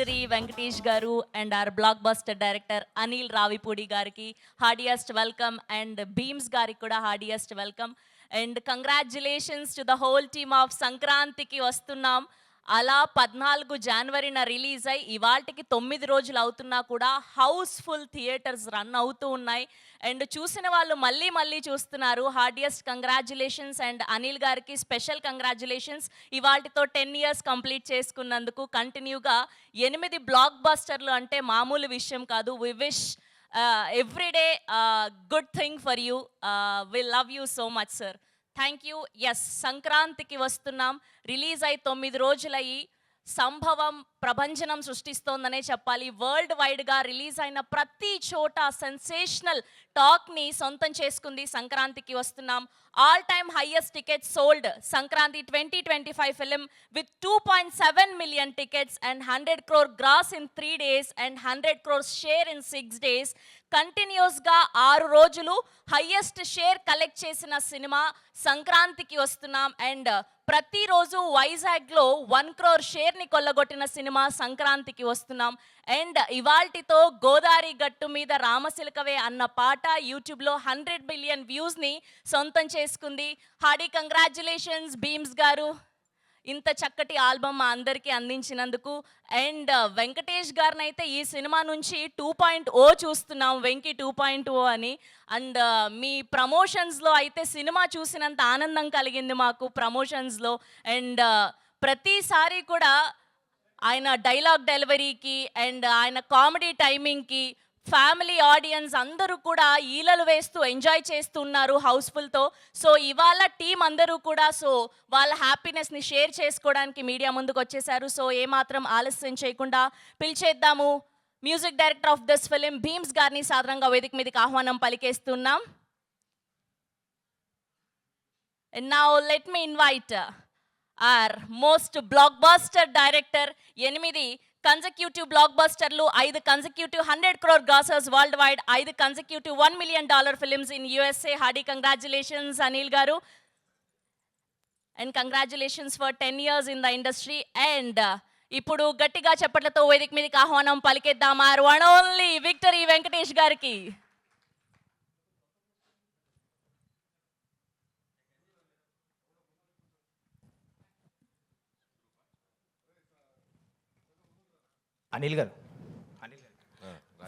Victory Venkatesh garu and our blockbuster director Anil Ravipudi గారికి heartiest welcome and Bheems గారికి కూడా heartiest welcome and congratulations to the whole team of Sankranthiki Vasthunnam. అలా 14 జనవరిన release అయ్యి ఇవాళకి 9 రోజులు అవుతున్నా కూడా హౌస్ఫుల్ థియేటర్స్ రన్ అవుతూ ఉన్నాయి అండ్ చూసిన వాళ్ళు మళ్ళీ మళ్ళీ చూస్తున్నారు. హార్డియస్ట్ కంగ్రాచులేషన్స్ అండ్ అనిల్ గారికి స్పెషల్ కంగ్రాచులేషన్స్. ఇవాళతో 10 ఇయర్స్ కంప్లీట్ చేసుకున్నందుకు కంటిన్యూగా 8 బ్లాక్ బస్టర్లు అంటే మామూలు విషయం కాదు. We wish everyday good thing for you. We love you so much sir. Thank you. Yes, Sankranthiki Vasthunnam. Release అయి 9 రోజులయ్యి సంభవం ప్రభంజనం సృష్టిస్తోందనే చెప్పాలి. వరల్డ్ వైడ్గా రిలీజ్ అయిన ప్రతి చోట సెన్సేషనల్ టాక్ని సొంతం చేసుకుంది Sankranthiki Vasthunnam. All time highest tickets sold Sankranti 2025 film with 2.7 million tickets and 100 crore gross in 3 days and 100 crore share in 6 days. కంటిన్యూస్గా 6 రోజులు హైయెస్ట్ షేర్ కలెక్ట్ చేసిన సినిమా సంక్రాంతికి వస్తున్నాం అండ్ ప్రతిరోజు వైజాగ్లో 1 crore షేర్ని కొల్లగొట్టిన సినిమా సంక్రాంతికి వస్తున్నాం అండ్ ఇవాల్టితో గోదావరి గట్టు మీద రామసిలకవే అన్న పాట యూట్యూబ్లో 100 బిలియన్ వ్యూస్ని సొంతం చేసుకుంది. హార్డీ కంగ్రాచులేషన్స్ భీమ్స్ గారు, ఇంత చక్కటి ఆల్బమ్ మా అందరికీ అందించినందుకు. అండ్ వెంకటేష్ గారిని అయితే ఈ సినిమా నుంచి 2.0 చూస్తున్నాం, వెంకీ 2.0 అని. అండ్ మీ ప్రమోషన్స్లో అయితే సినిమా చూసినంత ఆనందం కలిగింది మాకు ప్రమోషన్స్లో. అండ్ ప్రతిసారి కూడా ఆయన డైలాగ్ డెలివరీకి అండ్ ఆయన కామెడీ టైమింగ్కి ఫ్యామిలీ ఆడియన్స్ అందరూ కూడా ఈలలు వేస్తూ ఎంజాయ్ చేస్తున్నారు హౌస్ఫుల్తో. సో ఇవాళ టీం అందరూ కూడా వాళ్ళ హ్యాపీనెస్ని షేర్ చేసుకోవడానికి మీడియా ముందుకు వచ్చేసారు. సో ఏమాత్రం ఆలస్యం చేయకుండా పిలిచేద్దాము music director of this film Bheems గారిని సాధారణంగా వేదిక మీదకి ఆహ్వానం పలికేస్తున్నాం. And now let me invite our most blockbuster director. 8 consecutive బ్లాక్ బస్టర్లు, 5 consecutive 100 crore grossers worldwide, 5 consecutive $1 million films in USA. Hearty congratulations Anil గారు and congratulations for 10 years in the industry. And ఇప్పుడు గట్టిగా చప్పట్లతో వేదిక మీదకి ఆహ్వానం పలికేద్దాం our one only Victory Venkatesh గారికి. అనిల్ గారు,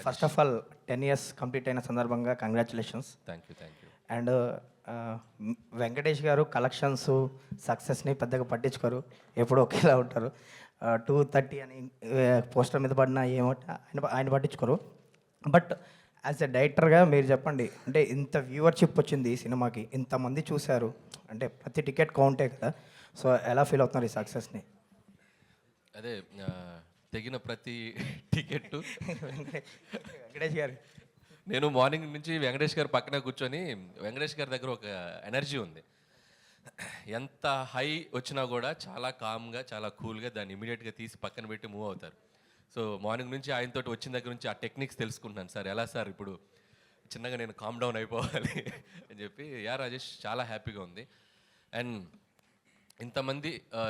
first of all 10 years complete అయిన సందర్భంగా congratulations. Thank you. And Venkatesh గారు కలెక్షన్స్ సక్సెస్ని పెద్దగా పట్టించుకోరు, ఎప్పుడు ఒకేలా ఉంటారు. 230 అని పోస్టర్ మీద పడిన ఏమంటే ఆయన పట్టించుకోరు. బట్ యాజ్ ఎ డైరెక్టర్గా మీరు చెప్పండి, అంటే ఇంత వ్యూవర్షిప్ వచ్చింది ఈ సినిమాకి, ఇంతమంది చూశారు అంటే ప్రతి టికెట్ కౌంటే కదా. సో ఎలా ఫీల్ అవుతున్నారు ఈ సక్సెస్ని? అదే తెగిన ప్రతి టికెట్ వెంకటేష్ గారు, నేను మార్నింగ్ నుంచి వెంకటేష్ గారు పక్కన కూర్చొని, వెంకటేష్ గారి దగ్గర ఒక ఎనర్జీ ఉంది. ఎంత హై వచ్చినా కూడా చాలా కామ్గా, చాలా కూల్గా దాన్ని ఇమీడియట్గా తీసి పక్కన పెట్టి మూవ్ అవుతారు. సో మార్నింగ్ నుంచి ఆయనతోటి వచ్చిన దగ్గర నుంచి ఆ టెక్నిక్స్ తెలుసుకుంటున్నాను. సార్ ఎలా సార్ ఇప్పుడు చిన్నగా నేను కామ్ డౌన్ అయిపోవాలి అని చెప్పి. రాజేష్ చాలా హ్యాపీగా ఉంది. అండ్ ఇంతమంది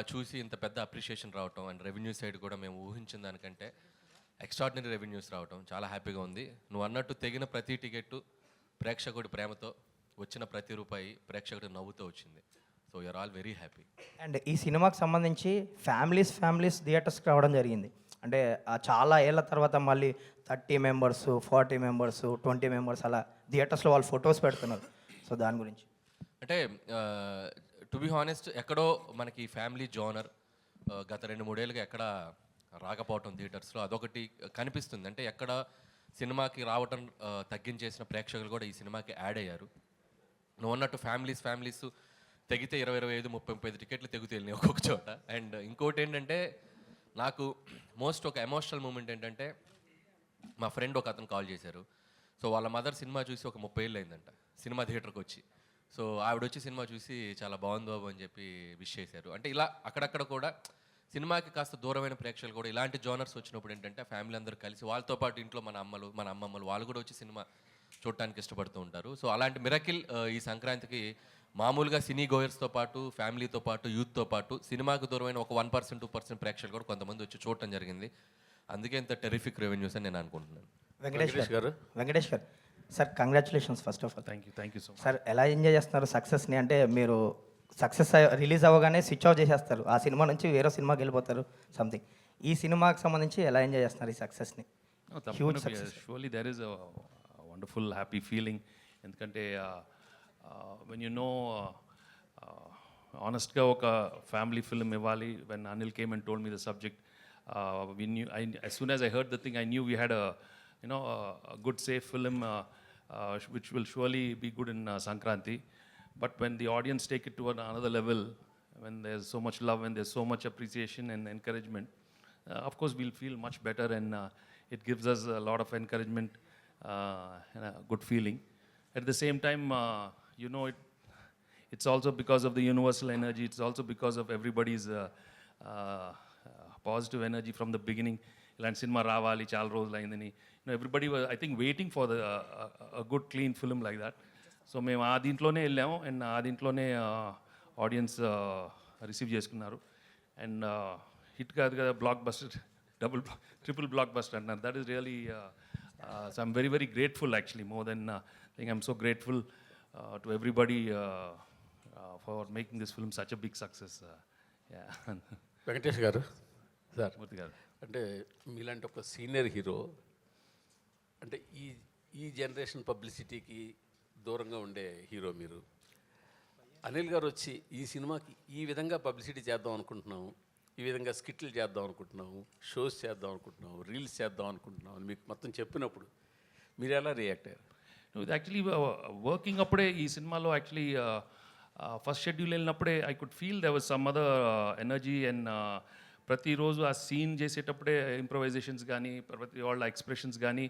చూసి ఇంత పెద్ద అప్రిషియేషన్ రావటం అండ్ రెవెన్యూ సైడ్ కూడా మేము ఊహించిన దానికంటే ఎక్స్ట్రాడినరీ రెవెన్యూస్ రావటం చాలా హ్యాపీగా ఉంది. నువ్వు అన్నట్టు తెగిన ప్రతి టికెట్టు ప్రేక్షకుడి ప్రేమతో, వచ్చిన ప్రతి రూపాయి ప్రేక్షకుడి నవ్వుతో వచ్చింది. So you're all very happy. And ఈ సినిమాకి సంబంధించి ఫ్యామిలీస్ థియేటర్స్కి రావడం జరిగింది. అంటే చాలా ఏళ్ళ తర్వాత మళ్ళీ 30 members, 40 members, 20 members అలా థియేటర్స్లో వాళ్ళు ఫొటోస్ పెడుతున్నారు. సో దాని గురించి అంటే టు బి హానెస్ట్, ఎక్కడో మనకి ఫ్యామిలీ జోనర్ గత 2-3 ఏళ్ళుగా ఎక్కడ రాకపోవటం థియేటర్స్లో అదొకటి కనిపిస్తుంది. అంటే ఎక్కడ సినిమాకి రావటం తగ్గించేసిన ప్రేక్షకులు కూడా ఈ సినిమాకి యాడ్ అయ్యారు. నువ్వు అన్నట్టు ఫ్యామిలీస్ తెగితే 20, 25, 35 టికెట్లు తెగుతూ వెళ్ళినాయి ఒక్కొక్క చోట. అండ్ ఇంకోటి ఏంటంటే, నాకు మోస్ట్ ఒక ఎమోషనల్ మూమెంట్ ఏంటంటే, మా ఫ్రెండ్ ఒక అతను కాల్ చేశారు. సో వాళ్ళ మదర్ సినిమా చూసి ఒక 30 ఏళ్ళు అయిందంట సినిమా థియేటర్కి వచ్చి. సో ఆవిడ వచ్చి సినిమా చూసి చాలా బాగుంది బాబు అని చెప్పి విష్ చేశారు. అంటే ఇలా అక్కడక్కడ కూడా సినిమాకి కాస్త దూరమైన ప్రేక్షకులు కూడా ఇలాంటి జోనర్స్ వచ్చినప్పుడు ఏంటంటే ఫ్యామిలీ అందరూ కలిసి, వాళ్ళతో పాటు ఇంట్లో మన అమ్మమ్మలు వాళ్ళు కూడా వచ్చి సినిమా చూడటానికి ఇష్టపడుతూ ఉంటారు. సో అలాంటి మిరకిల్ ఈ సంక్రాంతికి మామూలుగా సినీ గోయర్స్తో పాటు, ఫ్యామిలీతో పాటు, యూత్తో పాటు సినిమాకు దూరమైన ఒక 1%, 2% ప్రేక్షకులు కూడా కొంతమంది వచ్చి చూడటం జరిగింది. అందుకే ఇంత టెరిఫిక్ రెవెన్యూస్ అని నేను అనుకుంటున్నాను. వెంకటేష్ గారు sir congratulations first of all. Thank you so much. Sir ఎలా ఎంజాయ్ చేస్తున్నారు సక్సెస్ని? అంటే మీరు సక్సెస్ రిలీజ్ అవ్వగానే స్విచ్ ఆఫ్ చేసేస్తారు, ఆ సినిమా నుంచి వేరే సినిమాకి వెళ్ళిపోతారు సంథింగ్. ఈ సినిమాకి సంబంధించి ఎలా ఎంజాయ్ చేస్తున్నారు ఈ సక్సెస్ని? Huge success. Surely there is wonderful happy feeling. ఎందుకంటే వెన్ యూ నో ఆనెస్ట్గా ఒక ఫ్యామిలీ ఫిల్మ్ ఇవ్వాలి. When Anil came and told me the subject, we knew, as soon as I heard the thing, I knew we had a good safe film which will surely be good in Sankranti. But when the audience take it to another level, when there's so much love and there's so much appreciation and encouragement, of course we'll feel much better, and it gives us a lot of encouragement and a good feeling. At the same time, it's also because of the universal energy. It's also because of everybody's positive energy from the beginning. ఇలాంటి cinema రావాలి, చాలా రోజులు అయిందని everybody I think waiting for the good clean film like that. So మేము ఆ దీంట్లోనే వెళ్ళాము, and ఆ దీంట్లోనే ఆడియన్స్ రిసీవ్ చేసుకున్నారు. అండ్ హిట్ కాదు కదా, blockbuster, triple blockbuster అంటున్నారు. That is really so I'm very very grateful actually. More than think I'm so grateful to everybody for making this film such a big success. Venkatesh గారు sir, మూర్తి గారు, అంటే మీలాంటి ఒక senior hero, అంటే ఈ generation పబ్లిసిటీకి దూరంగా ఉండే హీరో మీరు. అనిల్ గారు వచ్చి ఈ సినిమాకి ఈ విధంగా పబ్లిసిటీ చేద్దాం అనుకుంటున్నాము, ఈ విధంగా స్కిట్లు చేద్దాం అనుకుంటున్నాము, షోస్ చేద్దాం అనుకుంటున్నాము, రీల్స్ చేద్దాం అనుకుంటున్నాము అని మీకు మొత్తం చెప్పినప్పుడు మీరు ఎలా రియాక్ట్ అయ్యారు? ఇది యాక్చువల్లీ వర్కింగ్ అప్పుడే ఈ సినిమాలో యాక్చువల్లీ ఫస్ట్ షెడ్యూల్ వెళ్ళినప్పుడే I could feel there was some other energy. And ప్రతిరోజు ఆ సీన్ చేసేటప్పుడే ఇంప్రొవైజేషన్స్ కానీ, ప్రతి వాళ్ళ ఎక్స్ప్రెషన్స్ కానీ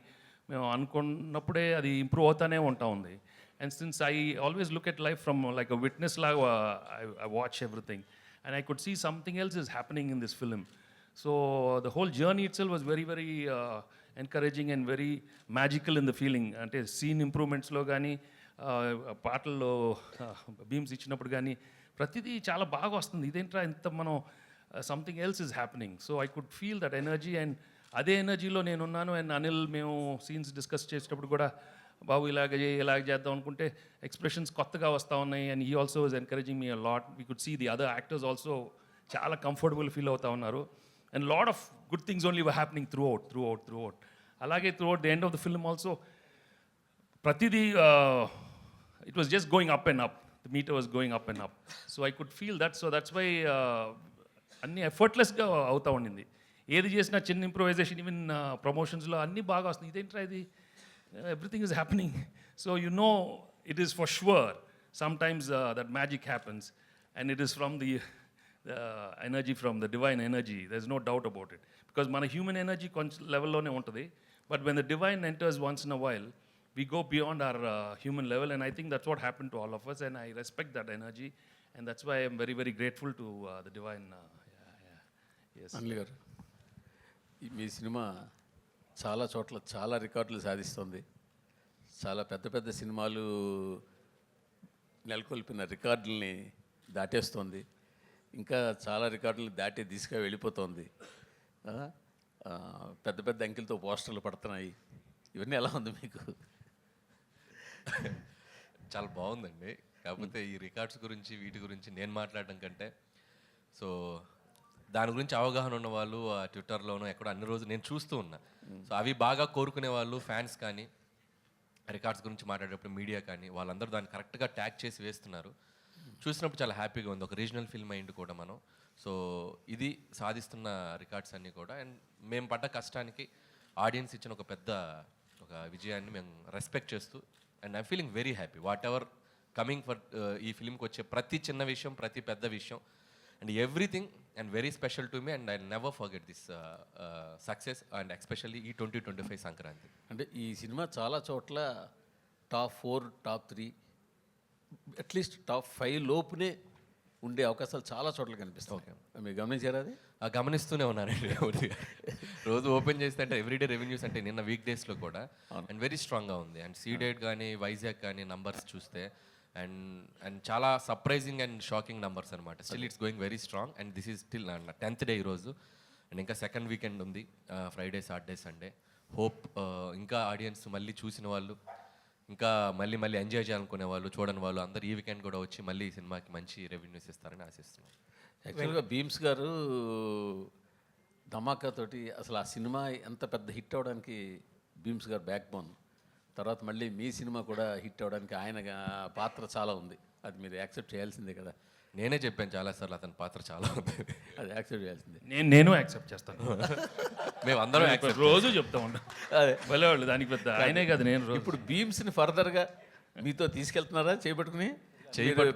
మేము అనుకున్నప్పుడే అది ఇంప్రూవ్ అవుతానే ఉంటా ఉంది. And since I always look at life from like a witness లాగా I watch everything, and I could see something else is happening in this film. So the whole journey itself was very very encouraging and very magical in the feeling. అంటే scene ఇంప్రూవ్మెంట్స్లో కానీ, పాటల్లో beams ఇచ్చినప్పుడు కానీ ప్రతిదీ చాలా బాగా వస్తుంది. ఇదేంట్రా ఇంత మనం something else is happening. So I could feel that energy, and అదే ఎనర్జీలో నేనున్నాను. అండ్ అనిల్ మేము సీన్స్ డిస్కస్ చేసేటప్పుడు కూడా బాబు ఇలాగ చేద్దాం అనుకుంటే ఎక్స్ప్రెషన్స్ కొత్తగా వస్తూ ఉన్నాయి. And he also is encouraging me a lot. We could see the other actors also చాలా కంఫర్టబుల్ ఫీల్ అవుతూ ఉన్నారు. And lot of good things only were happening throughout. అలాగే throughout the end of the film also ప్రతిదీ it was just going up and up. The meter was going up and up. So I could feel that. So that's why అన్నీ ఎఫర్ట్లెస్గా అవుతూ ఉండింది. ఏది చేసినా చిన్న improvisation, even ప్రమోషన్స్లో అన్నీ బాగా వస్తుంది. ఇదేంట్రా ఇది, everything is happening. So you know it is for sure sometimes that magic happens, and it is from the energy, from the divine energy. There is no doubt about it. Because మన human energy కొంచెం లెవెల్లోనే ఉంటుంది, but when the divine enters once in a while, we go beyond our human level, and I think that's what happened to all of us, and I respect that energy, and that's why I'm very very grateful to the divine. Yes. Anil గారు, మీ cinema చాలా చోట్ల చాలా రికార్డులు సాధిస్తుంది. చాలా పెద్ద పెద్ద సినిమాలు నెలకొల్పిన రికార్డుల్ని దాటేస్తుంది. ఇంకా చాలా రికార్డులు దాటి దిశగా వెళ్ళిపోతుంది. పెద్ద పెద్ద అంకెలతో పోస్టర్లు పడుతున్నాయి. ఇవన్నీ ఎలా ఉంది మీకు? చాలా బాగుందండి. కాకపోతే ఈ రికార్డ్స్ గురించి వీటి గురించి నేను మాట్లాడడం కంటే, సో దాని గురించి అవగాహన ఉన్న వాళ్ళు ఆ ట్విట్టర్లోనూ ఎక్కడో అన్ని రోజులు నేను చూస్తూ ఉన్నా. సో అవి బాగా కోరుకునే వాళ్ళు, ఫ్యాన్స్ కానీ, రికార్డ్స్ గురించి మాట్లాడేటప్పుడు మీడియా కానీ, వాళ్ళందరూ దాన్ని కరెక్ట్గా ట్యాగ్ చేసి వేస్తున్నారు. చూసినప్పుడు చాలా హ్యాపీగా ఉంది. ఒక రీజనల్ ఫిల్మ్ అయింది కూడా మనం. సో ఇది సాధిస్తున్న రికార్డ్స్ అన్నీ కూడా, అండ్ మేము పడ్డ కష్టానికి ఆడియన్స్ ఇచ్చిన ఒక పెద్ద విజయాన్ని మేము రెస్పెక్ట్ చేస్తూ, and I'm feeling very happy what ever coming for ఈ ఫిల్మ్కి వచ్చే ప్రతి చిన్న విషయం, ప్రతి పెద్ద విషయం, and everything and very special to me, and I never forget this success, and especially ఈ 2025 సంక్రాంతి. అంటే ఈ సినిమా చాలా చోట్ల టాప్ 4, టాప్ 3, అట్లీస్ట్ టాప్ 5 లోపునే ఉండే అవకాశాలు చాలా చోట్ల కనిపిస్తాయి. మీరు గమనించారా అది? గమనిస్తూనే ఉన్నానండి. రోజు ఓపెన్ చేస్తే అంటే ఎవ్రీడే రెవెన్యూస్ అంటే నిన్న వీక్ డేస్లో కూడా అండ్ వెరీ స్ట్రాంగ్గా ఉంది. అండ్ సీడెడ్ కానీ, వైజాగ్ కానీ నంబర్స్ చూస్తే అండ్ చాలా సర్ప్రైజింగ్ అండ్ షాకింగ్ నంబర్స్ అనమాట. Still it's going very strong, and this is still 10th day ఈరోజు. అండ్ ఇంకా సెకండ్ వీకెండ్ ఉంది, ఫ్రైడే సాటర్డే సండే. హోప్ ఇంకా ఆడియన్స్ మళ్ళీ చూసిన వాళ్ళు, ఇంకా మళ్ళీ మళ్ళీ ఎంజాయ్ చేయాలనుకునే వాళ్ళు, చూడని వాళ్ళు అందరూ ఈ వీకెండ్ కూడా వచ్చి మళ్ళీ ఈ సినిమాకి మంచి రెవెన్యూస్ ఇస్తారని ఆశిస్తున్నాను. యాక్చువల్గా భీమ్స్ గారు ధమాకాతోటి అసలు ఆ సినిమా ఎంత పెద్ద హిట్ అవ్వడానికి భీమ్స్ గారు బ్యాక్ బోన్. తర్వాత మళ్ళీ మీ సినిమా కూడా హిట్ అవ్వడానికి ఆయన పాత్ర చాలా ఉంది. అది మీరు యాక్సెప్ట్ చేయాల్సిందే కదా. నేనే చెప్పాను చాలాసార్లు అతని పాత్ర చాలా ఉంది, అది యాక్సెప్ట్ చేయాల్సిందే. నేను యాక్సెప్ట్ చేస్తాను. మేము అందరం రోజు చెప్తా ఉంటా. అదే భలే వాళ్ళు దానికి పెద్ద ఆయనే కదా నేను రోజు. ఇప్పుడు భీమ్స్ని ఫర్దర్గా మీతో తీసుకెళ్తున్నారా చేపట్టుకుని?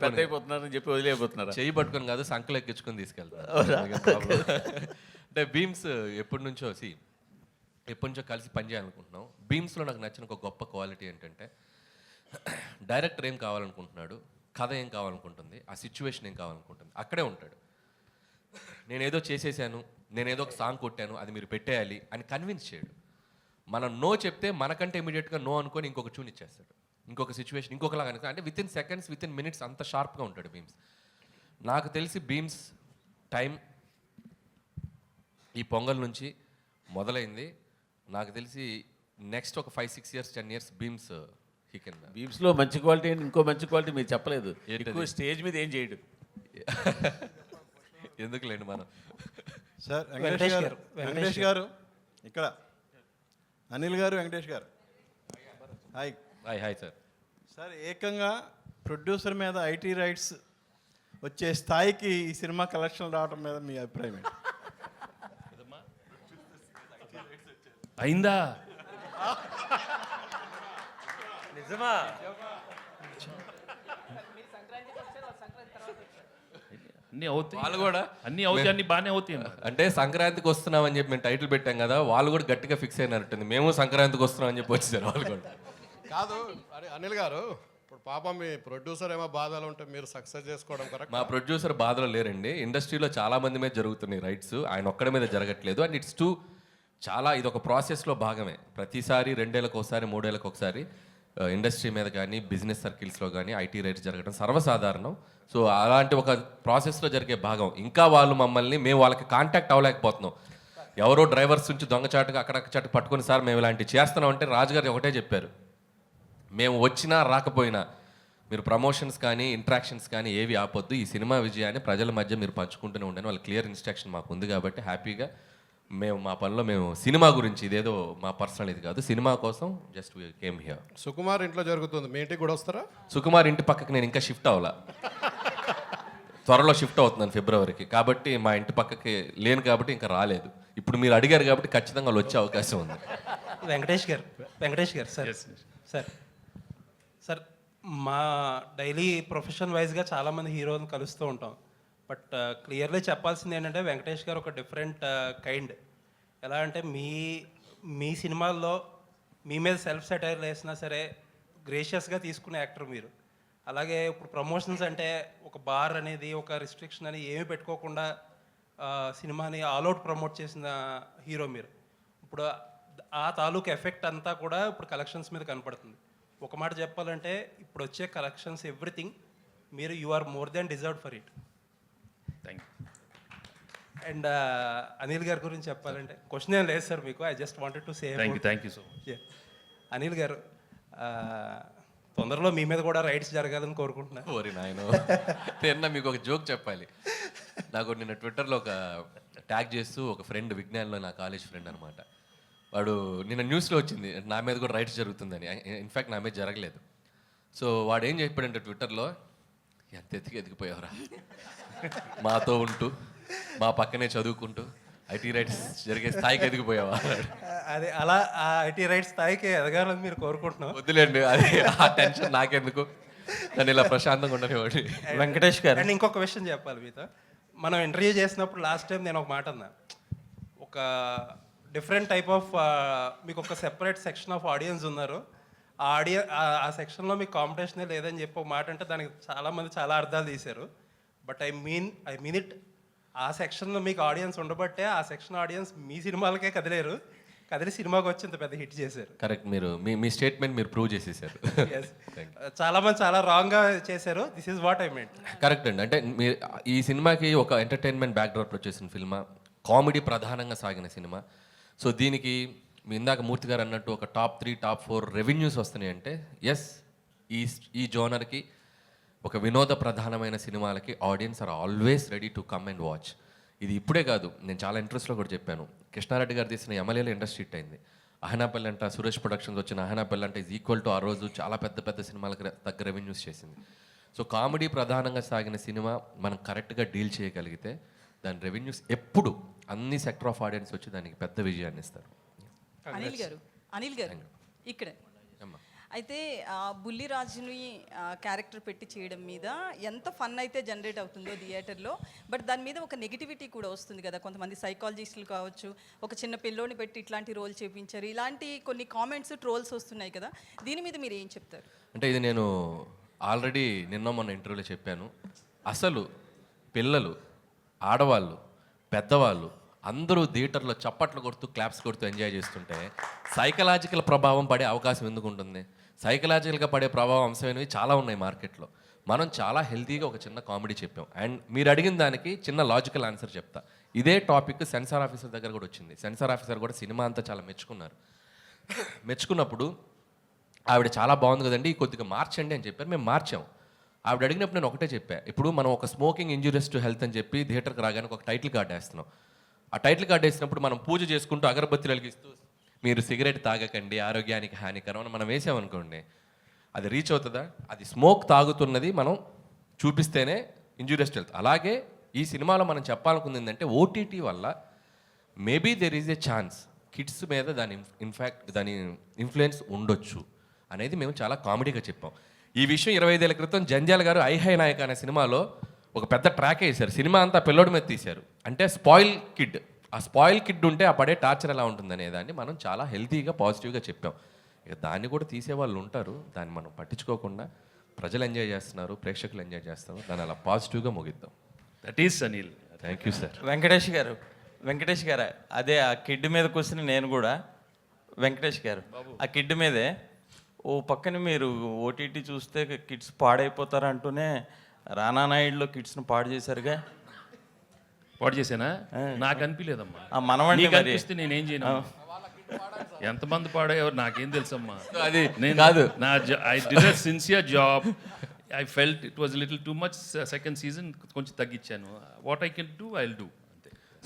పెద్ద అయిపోతున్నారని చెప్పి వదిలేయబోతున్నారా? చేయి పట్టుకొని కాదు, సంకలు ఎక్కించుకొని తీసుకెళ్తాను. అంటే భీమ్స్ ఎప్పటి నుంచో కలిసి పనిచేయాలనుకుంటున్నాం. భీమ్స్లో నాకు నచ్చిన ఒక గొప్ప క్వాలిటీ ఏంటంటే, డైరెక్టర్ ఏం కావాలనుకుంటున్నాడు, కథ ఏం కావాలనుకుంటుంది, ఆ సిచ్యువేషన్ ఏం కావాలనుకుంటుంది, అక్కడే ఉంటాడు. నేనేదో చేసేసాను, నేనేదో ఒక సాంగ్ కొట్టాను, అది మీరు పెట్టేయాలి అని కన్విన్స్ చేయడు. మనం నో చెప్తే మనకంటే ఇమీడియట్గా నో అనుకొని ఇంకొక ట్యూన్ ఇచ్చేస్తాడు, ఇంకొక సిచ్యువేషన్ ఇంకొకలాగా. అంటే with in seconds, with in minutes అంత షార్ప్గా ఉంటాడు భీమ్స్. నాకు తెలిసి భీమ్స్ టైం ఈ పొంగల్ నుంచి మొదలైంది. నాకు తెలిసి నెక్స్ట్ ఒక 5-6 years 10 years Bheems he can. భీమ్స్లో మంచి క్వాలిటీ అండ్ ఇంకో మంచి క్వాలిటీ మీరు చెప్పలేదు. ఏంటది? ఎక్కువ స్టేజ్ మీద ఏం చేయడు. ఎందుకులేండి మనం. సార్ వెంకటేష్ గారు ఇక్కడ, అనిల్ గారు, వెంకటేష్ గారు, హాయ్. Hi sir. సార్, ఏకంగా ప్రొడ్యూసర్ మీద ఐటీ రైట్స్ వచ్చే స్థాయికి ఈ సినిమా కలెక్షన్ రావడం మీద మీ అభిప్రాయం ఏంటి? అయిందా? నిజమా? అన్నీ అవుతాయి, వాళ్ళు కూడా అన్నీ అవుతాయి, అన్నీ బాగానే అవుతాయి. అంటే సంక్రాంతికి వస్తున్నాం అని చెప్పి మేము టైటిల్ పెట్టాం కదా, వాళ్ళు కూడా గట్టిగా ఫిక్స్ అయినట్టుంది. మేము సంక్రాంతికి వస్తున్నాం అని చెప్పి వచ్చేసారు వాళ్ళు కూడా. కాదు అరే అనిల్ గారు, ఇప్పుడు పాపం మీ ప్రొడ్యూసర్ ఏమో బాధలు ఉంటే మీరు సక్సెస్ చేసుకోవడం కరెక్ట్. మా ప్రొడ్యూసర్ బాధలో లేరండి. ఇండస్ట్రీలో చాలా మంది మీద జరుగుతున్నాయి రైట్స్, ఆయన ఒక్కడి మీద జరగట్లేదు. అండ్ ఇట్స్ చాలా ఇది ఒక ప్రాసెస్లో భాగమే. ప్రతిసారి 2 ఏళ్ళకి ఒకసారి 3 ఏళ్ళకి ఒకసారి ఇండస్ట్రీ మీద కానీ బిజినెస్ సర్కిల్స్లో కానీ ఐటీ రైట్స్ జరగడం సర్వసాధారణం. సో అలాంటి ఒక ప్రాసెస్లో జరిగే భాగం. ఇంకా వాళ్ళు మమ్మల్ని, మేము వాళ్ళకి కాంటాక్ట్ అవ్వలేకపోతున్నాం. ఎవరో డ్రైవర్స్ నుంచి దొంగచాటుగా అక్కడక్కడ పట్టుకొని, సార్ మేము ఇలాంటివి చేస్తున్నాం అంటే రాజుగారు ఒకటే చెప్పారు, మేము వచ్చినా రాకపోయినా మీరు ప్రమోషన్స్ కానీ ఇంట్రాక్షన్స్ కానీ ఏవి ఆపొద్దు, ఈ సినిమా విజయాన్ని ప్రజల మధ్య మీరు పంచుకుంటూనే ఉండండి. వాళ్ళ క్లియర్ ఇన్స్ట్రక్షన్ మాకు ఉంది కాబట్టి హ్యాపీగా మేము మా పనిలో మేము సినిమా గురించి, ఇదేదో మా పర్సనల్ ఇది కాదు, సినిమా కోసం జస్ట్ కేమ్ హియర్. సుకుమార్ ఇంట్లో జరుగుతుంది, మీ ఇంటికి కూడా వస్తారా? సుకుమార్ ఇంటి పక్కకి నేను ఇంకా షిఫ్ట్ అవ్వాలా, త్వరలో షిఫ్ట్ అవుతున్నాను ఫిబ్రవరికి. కాబట్టి మా ఇంటి పక్కకి లేను కాబట్టి ఇంకా రాలేదు. ఇప్పుడు మీరు అడిగారు కాబట్టి ఖచ్చితంగా వాళ్ళు వచ్చే అవకాశం ఉంది. వెంకటేష్ గారు సార్ మా డైలీ ప్రొఫెషన్ వైజ్గా చాలామంది హీరోలను కలుస్తూ ఉంటాం. బట్ క్లియర్లీ చెప్పాల్సింది ఏంటంటే, వెంకటేష్ గారు ఒక డిఫరెంట్ కైండ్. ఎలా అంటే మీ సినిమాల్లో మీ మీద సెల్ఫ్ సెటైర్ వేసినా సరే గ్రేషియస్గా తీసుకునే యాక్టర్ మీరు. అలాగే ఇప్పుడు ప్రమోషన్స్ అంటే ఒక బార్ అనేది, ఒక రిస్ట్రిక్షన్ అని ఏమీ పెట్టుకోకుండా సినిమాని ఆల్అవుట్ ప్రమోట్ చేసిన హీరో మీరు. ఇప్పుడు ఆ తాలూకు ఎఫెక్ట్ అంతా కూడా ఇప్పుడు కలెక్షన్స్ మీద కనపడుతుంది. ఒక మాట చెప్పాలంటే, ఇప్పుడు వచ్చే కలెక్షన్స్ ఎవ్రీథింగ్ మీరు you are more than deserved for it. Thank you. And Anil గారి గురించి చెప్పాలంటే క్వశ్చన్ ఏం లేదు సార్ మీకు. I just wanted to say thank you so much. Anil garu, తొందరలో మీ మీద కూడా రైట్స్ జరగాలని కోరుకుంటున్నాను. ఓరి నాయన, నిన్న మీకు ఒక జోక్ చెప్పాలి. నాకు నిన్న ట్విట్టర్లో ఒక ట్యాగ్ చేస్తూ ఒక ఫ్రెండ్, విజ్ఞాన్లో నా కాలేజ్ ఫ్రెండ్ అనమాట, వాడు నిన్న న్యూస్లో వచ్చింది నా మీద కూడా రైట్స్ జరుగుతుందని. ఇన్ఫ్యాక్ట్ నా మీద జరగలేదు. సో వాడు ఏం చెప్పాడంటే ట్విట్టర్లో, ఎంత ఎదిగిపోయావురా, మాతో ఉంటూ మా పక్కనే చదువుకుంటూ ఐటీ రైట్స్ జరిగే స్థాయికి ఎదిగిపోయావా అన్నాడు. అదే అలా ఆ ఐటీ రైట్స్ స్థాయికి ఎదగాలని మీరు కోరుకుంటున్నాం. వద్దులేండి, అది ఆ టెన్షన్ నాకెందుకు, నన్ను ఇలా ప్రశాంతంగా ఉండనివ్వండి. వెంకటేష్ గారు, అండ్ ఇంకొక విషయం చెప్పాలి మీతో. మనం ఇంటర్వ్యూ చేసినప్పుడు లాస్ట్ టైం నేను ఒక మాట అన్నా, ఒక డిఫరెంట్ టైప్ ఆఫ్ మీకు ఒక సెపరేట్ సెక్షన్ ఆఫ్ ఆడియన్స్ ఉన్నారు. ఆ సెక్షన్లో మీకు కాంపిటీషనే లేదని చెప్పి ఒక మాట అంటే దానికి చాలామంది చాలా అర్థాలు తీశారు. But I mean it. ఆ సెక్షన్లో మీకు ఆడియన్స్ ఉండబట్టే ఆ సెక్షన్ ఆడియన్స్ మీ సినిమాలకే కదిలి సినిమాకి వచ్చి ఇంత పెద్ద హిట్ చేశారు. కరెక్ట్, మీరు మీ స్టేట్మెంట్ మీరు ప్రూవ్ చేసేసారు. చాలామంది చాలా రాంగ్గా చేశారు. This is what I meant. Correct అండి. అంటే మీరు ఈ సినిమాకి ఒక ఎంటర్టైన్మెంట్ బ్యాక్డ్రాప్లో చేసిన ఫిల్మా, కామెడీ ప్రధానంగా సాగిన సినిమా. సో దీనికి మీ ఇందాక మూర్తి గారు అన్నట్టు ఒక టాప్ 3 టాప్ 4 రెవెన్యూస్ వస్తున్నాయి అంటే ఎస్, ఈ జోనర్కి ఒక వినోద ప్రధానమైన సినిమాలకి audience are always ready to come and watch. ఇది ఇప్పుడే కాదు, నేను చాలా ఇంట్రెస్ట్లో కూడా చెప్పాను. కృష్ణారెడ్డి గారు తీసిన ఎమ్మెల్యేలో ఇండస్ట్రీ హిట్ అయింది. అహనాపల్లి అంట, సురేష్ ప్రొడక్షన్స్ వచ్చిన అహనాపల్లి అంటే ఈజ్ ఈక్వల్ టు ఆ రోజు చాలా పెద్ద పెద్ద సినిమాలకు తగ్గ రెవెన్యూస్ చేసింది. సో కామెడీ ప్రధానంగా సాగిన సినిమా మనం కరెక్ట్గా డీల్ చేయగలిగితే దాని రెవెన్యూస్ ఎప్పుడు అన్ని సెక్టర్ ఆఫ్ ఆడియన్స్ వచ్చి దానికి పెద్ద విజయాన్ని ఇస్తారు. అనిల్ గారు ఇక్కడ అమ్మా. అయితే బుల్లిరాజుని క్యారెక్టర్ పెట్టి చేయడం మీద ఎంత ఫన్ అయితే జనరేట్ అవుతుందో థియేటర్లో, బట్ దాని మీద ఒక నెగిటివిటీ కూడా వస్తుంది కదా. కొంతమంది సైకాలజిస్టులు కావచ్చు, ఒక చిన్న పిల్లోని పెట్టి ఇట్లాంటి రోల్ చేపించారు, ఇలాంటి కొన్ని కామెంట్స్ ట్రోల్స్ వస్తున్నాయి కదా. దీని మీద మీరు ఏం చెప్తారు? అంటే ఇది నేను ఆల్రెడీ నిన్న మొన్న ఇంటర్వ్యూలో చెప్పాను. అసలు పిల్లలు, ఆడవాళ్ళు, పెద్దవాళ్ళు అందరూ థియేటర్లో చప్పట్లు కొడుతూ క్లాప్స్ కొడుతూ ఎంజాయ్ చేస్తుంటే సైకలాజికల్ ప్రభావం పడే అవకాశం ఎందుకు ఉంటుంది? సైకలాజికల్గా పడే ప్రభావం అంశమైనవి చాలా ఉన్నాయి మార్కెట్లో. మనం చాలా హెల్తీగా ఒక చిన్న కామెడీ చెప్పాం. అండ్ మీరు అడిగిన దానికి చిన్న లాజికల్ ఆన్సర్ చెప్తా. ఇదే టాపిక్ సెన్సార్ ఆఫీసర్ దగ్గర కూడా వచ్చింది. సెన్సార్ ఆఫీసర్ కూడా సినిమా అంతా చాలా మెచ్చుకున్నారు. మెచ్చుకున్నప్పుడు ఆవిడ చాలా బాగుంది కదండి, కొద్దిగా మార్చండి అని చెప్పారు. మేము మార్చాం. ఆవిడ అడిగినప్పుడు నేను ఒకటే చెప్పా, ఇప్పుడు మనం ఒక స్మోకింగ్ ఇంజూరియస్ టు హెల్త్ అని చెప్పి థియేటర్కి రాగానే ఒక టైటిల్ కార్డ్ వేస్తున్నాం. ఆ టైటిల్ కార్డ్ వేసినప్పుడు మనం పూజ చేసుకుంటూ అగరబత్తులు వెలిగిస్తూ మీరు సిగరెట్ తాగకండి, ఆరోగ్యానికి హానికరం అని మనం వేసామనుకోండి, అది రీచ్ అవుతుందా? అది స్మోక్ తాగుతున్నది మనం చూపిస్తేనే ఇంజూరియస్ టు హెల్త్. అలాగే ఈ సినిమాలో మనం చెప్పాలనుకుంది ఏంటంటే ఓటీటీ వల్ల maybe there is a chance kids మీద దాని ఇన్ఫ్లుయెన్స్ ఉండొచ్చు అనేది మేము చాలా కామెడీగా చెప్పాం. ఈ విషయం 25 ఏళ్ల క్రితం జంధ్యాల గారు ఐహై నాయక్ అనే సినిమాలో ఒక పెద్ద ట్రాక్ వేశారు. సినిమా అంతా పిల్లోడి మీద తీశారు. అంటే స్పాయిల్ కిడ్, ఆ స్పాయిల్ కిడ్ ఉంటే ఆ పడే టార్చర్ ఎలా ఉంటుందనే దాన్ని మనం చాలా హెల్తీగా పాజిటివ్గా చెప్పాం. ఇక దాన్ని కూడా తీసేవాళ్ళు ఉంటారు, దాన్ని మనం పట్టించుకోకుండా ప్రజలు ఎంజాయ్ చేస్తున్నారు, ప్రేక్షకులు ఎంజాయ్ చేస్తున్నారు, దాన్ని అలా పాజిటివ్గా ముగిద్దాం. That is Anil. Thank you sir. Venkatesh గారు అదే ఆ కిడ్ మీద కూర్చుని నేను కూడా వెంకటేష్ గారు ఆ కిడ్ మీదే ఓ పక్కన మీరు ఓటీటీ చూస్తే కిడ్స్ పాడైపోతారు అంటూనే రానా నాయుడులో కిడ్స్ను పాడు చేశారుగా. పాడు చేశానా? నాకు అనిపించలేదమ్మా. ఆ మనవాడిని నీకు మరి. అనిపిస్తే నేనేం చేయను. ఎంతమంది పాడేవారు నాకేం తెలుసమ్మా. అది నేను కాదు. I did a sincere job. I felt it was little too much. Second season కొంచెం తగ్గించాను. What I can do I will do.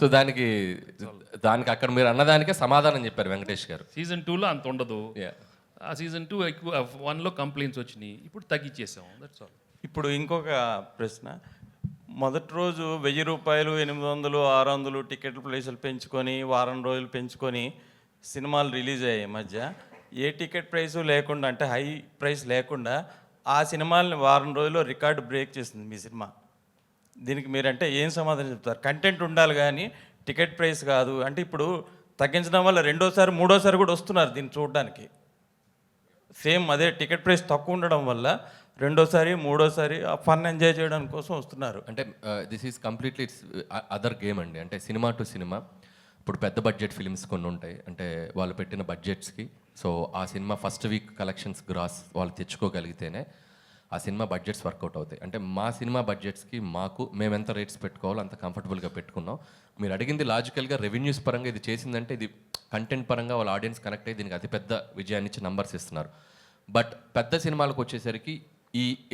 So దానికి అక్కడ మీరు అన్నదానికే సమాధానం చెప్పారు వెంకటేష్ గారు. సీజన్ 2లో అంత ఉండదు. Yeah. ఆ సీజన్ 2 ఎక్కువ 1లో కంప్లైంట్స్ వచ్చినాయి, ఇప్పుడు తగ్గించేసాం. That's all. ఇప్పుడు ఇంకొక ప్రశ్న, మొదటి రోజు 1000 రూపాయలు, 800, 600 టికెట్ ప్రైసులు పెంచుకొని వారం రోజులు పెంచుకొని సినిమాలు రిలీజ్ అయ్యాయి. మధ్య ఏ టికెట్ ప్రైసు లేకుండా, అంటే హై ప్రైస్ లేకుండా ఆ సినిమాలని వారం రోజుల్లో రికార్డు బ్రేక్ చేసింది మీ సినిమా. దీనికి మీరంటే ఏం సమాధానం చెప్తారు? కంటెంట్ ఉండాలి కానీ టికెట్ ప్రైస్ కాదు అంటే. ఇప్పుడు తగ్గించడం వల్ల రెండోసారి మూడోసారి కూడా వస్తున్నారు దీన్ని చూడడానికి. సేమ్ అదే టికెట్ ప్రైస్ తక్కువ ఉండడం వల్ల రెండోసారి మూడోసారి ఆ ఫన్ ఎంజాయ్ చేయడం కోసం వస్తున్నారు. అంటే this is completely it's other game అండి. అంటే సినిమా టు సినిమా ఇప్పుడు పెద్ద బడ్జెట్ ఫిలిమ్స్ కొన్ని ఉంటాయి, అంటే వాళ్ళు పెట్టిన బడ్జెట్స్కి. సో ఆ సినిమా ఫస్ట్ వీక్ కలెక్షన్స్ గ్రాస్ వాళ్ళు తెచ్చుకోగలిగితేనే ఆ సినిమా బడ్జెట్స్ వర్కౌట్ అవుతాయి. అంటే మా సినిమా బడ్జెట్స్కి మేము ఎంత రేట్స్ పెట్టుకోవాలో అంత కంఫర్టబుల్గా పెట్టుకున్నాం. మీరు అడిగింది లాజికల్గా రెవెన్యూస్ పరంగా ఇది చేసిందంటే ఇది కంటెంట్ పరంగా వాళ్ళ ఆడియన్స్ కనెక్ట్ అయ్యి దీనికి అతిపెద్ద విజయాన్ని ఇచ్చి నంబర్స్ ఇస్తున్నారు. బట్ పెద్ద సినిమాలకు వచ్చేసరికి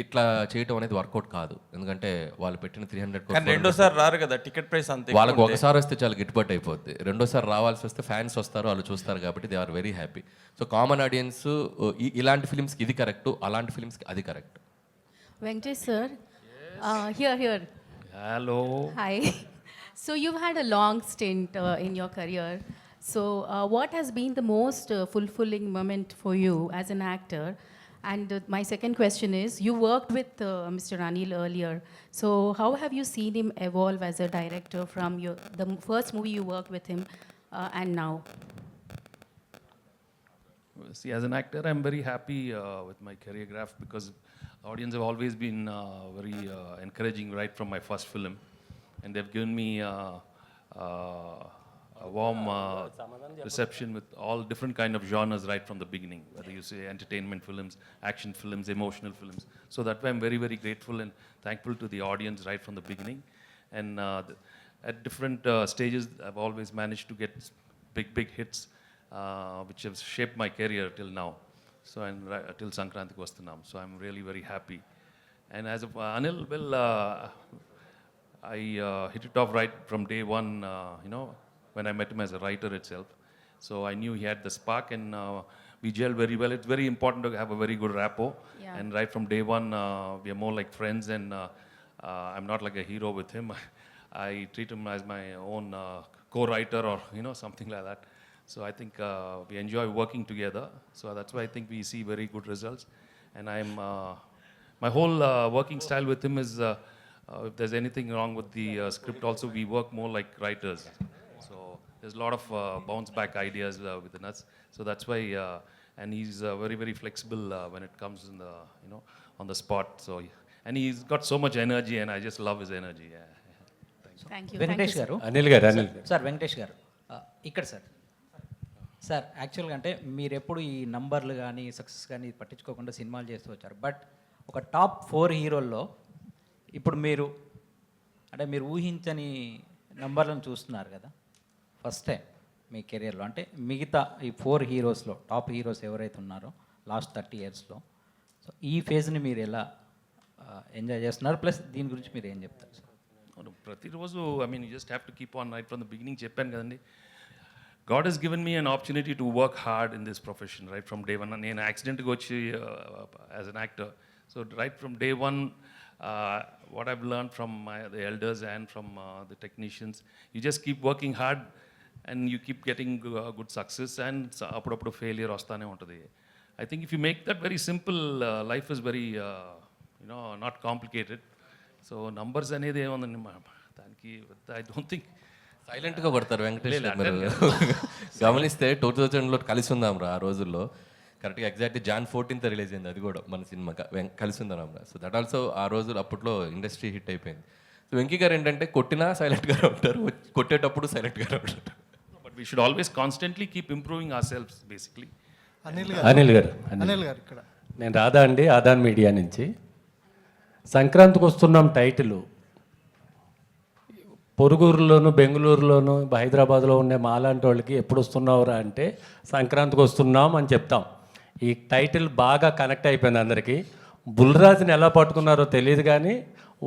ఇట్లా చేయటం అనేది వర్కౌట్ కాదు. ఎందుకంటే వాళ్ళు పెట్టిన 300 రెండోసారి రారు కదా టికెట్ ప్రైస్ అంతే. వాళ్ళకి ఒకసారి వస్తే చాలా గిట్టుబాటు అయిపోద్ది. రెండోసారి రావాల్సి వస్తే ఫ్యాన్స్ వస్తారు, వాళ్ళు చూస్తారు, కాబట్టి they are very happy. So common audience ఇలాంటి ఫిలిమ్స్కి ఇది కరెక్ట్, అలాంటి ఫిలిమ్స్కి అది correct. Venkatesh sir, here. Hello. Hi. So you've had a long stint in your career. So what has been the most fulfilling moment for you as an actor? And my second question is, you worked with Mr. Anil earlier. So how have you seen him evolve as a director from the first movie you worked with him and now? See, as an actor, I'm very happy with my career graph because audience have always been very encouraging right from my first film, and they've given me a warm reception with all different kind of genres right from the beginning, whether you say entertainment films, action films, emotional films. So that way I'm very, very grateful and thankful to the audience right from the beginning. And at different stages, I've always managed to get big hits, which have shaped my career till now. So, and till Sankranti Vastunam. So, I'm really very happy. And as of Anil, well, I hit it off right from day one, when I met him as a writer itself. So I knew he had the spark, and we gelled very well. It's very important to have a very good rapport. Yeah. And right from day one, we are more like friends, and I'm not like a hero with him. I treat him as my own co-writer or, something like that. So I think we enjoy working together. So that's why I think we see very good results. And my whole working style with him is, if there's anything wrong with the script also, we work more like writers. So there's a lot of bounce back ideas within us. So that's why, and he's very, very flexible when it comes in the, on the spot. So, and he's got so much energy, and I just love his energy. Yeah. Thank you. Venkatesh sir. గారు అనిల్ గారు Anil sir Venkatesh garu ఇక్కడ sir యాక్చువల్గా అంటే మీరు ఎప్పుడు ఈ నంబర్లు కానీ సక్సెస్ కానీ పట్టించుకోకుండా సినిమాలు చేస్తూ వచ్చారు. బట్ ఒక టాప్ 4 హీరోల్లో ఇప్పుడు మీరు ఊహించని నంబర్లను చూస్తున్నారు కదా ఫస్ట్ టైం మీ కెరియర్లో. అంటే మిగతా ఈ 4 హీరోస్లో టాప్ హీరోస్ ఎవరైతే ఉన్నారో లాస్ట్ 30 ఇయర్స్లో, సో ఈ ఫేజ్ని మీరు ఎలా ఎంజాయ్ చేస్తున్నారు, ప్లస్ దీని గురించి మీరు ఏం చెప్తారు సార్? ప్రతిరోజు you just have to keep on right from the beginning. చెప్పాను కదండి, God has given me an opportunity to work hard in this profession right from day one. నేను యాక్సిడెంట్గా వచ్చి as an actor. So right from day one, what I've learned from the elders and from the technicians, you just keep working hard and you keep getting good success, and అప్పుడప్పుడు failure వస్తానే ఉంటుంది. I think if you make that very simple, life is very, not complicated. So numbers అనేది ఏముందండి దానికి, I don't think. సైలెంట్గా కొడతారు వెంకటేష్ గారు. మీరు గమనిస్తే 2000లో కలిసి ఉందాం రా ఆ రోజుల్లో, కరెక్ట్గా ఎగ్జాక్ట్లీ Jan 14th రిలీజ్ అయింది అది కూడా మన సినిమా కలిసి ఉందాం రా. సో దట్ ఆల్సో ఆ రోజు అప్పట్లో ఇండస్ట్రీ హిట్ అయిపోయింది. సో వెంకీ గారు ఏంటంటే కొట్టినా సైలెంట్గా ఉంటారు, కొట్టేటప్పుడు సైలెంట్గా ఉంటారు. But we should always constantly keep improving ourselves, basically. Anil గారు ఇక్కడ నేను రాధా అండి, ఆదాన్ మీడియా నుంచి. సంక్రాంతికి వస్తున్నాం టైటిల్ పొరుగురులోను బెంగళూరులోను హైదరాబాద్లో ఉండే మాలాంటి వాళ్ళకి ఎప్పుడు వస్తున్నావురా అంటే సంక్రాంతికి వస్తున్నాం అని చెప్తాం. ఈ టైటిల్ బాగా కనెక్ట్ అయిపోయింది అందరికీ. బుల్రాజ్ని ఎలా పట్టుకున్నారో తెలియదు కానీ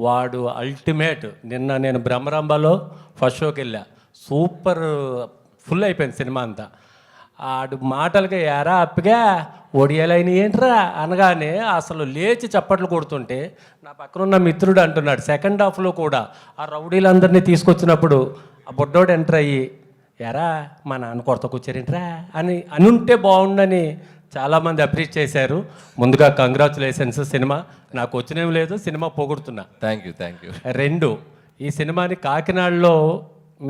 వాడు అల్టిమేట్. నిన్న నేను బ్రహ్మరంభలో ఫస్ట్ షోకి వెళ్ళా, సూపర్ ఫుల్ అయిపోయింది సినిమా అంతా. ఆడు మాటలకి ఎరా అప్పగా ఒడియాలైన ఏంట్రా అనగానే అసలు లేచి చప్పట్లు కొడుతుంటే నా పక్కన ఉన్న మిత్రుడు అంటున్నాడు సెకండ్ హాఫ్లో కూడా ఆ రౌడీలందరినీ తీసుకొచ్చినప్పుడు ఆ బొడ్డోడు ఎంటర్ అయ్యి ఎరా మా నాన్న కొరత కూర్చారేంట్రా అని ఉంటే బాగుండని చాలామంది అప్రిషియేట్ చేశారు. ముందుగా కంగ్రాచులేషన్స్. సినిమా నాకు వచ్చినేం లేదు, సినిమా పొగుడుతున్నా. Thank you. 2, ఈ సినిమాని కాకినాడలో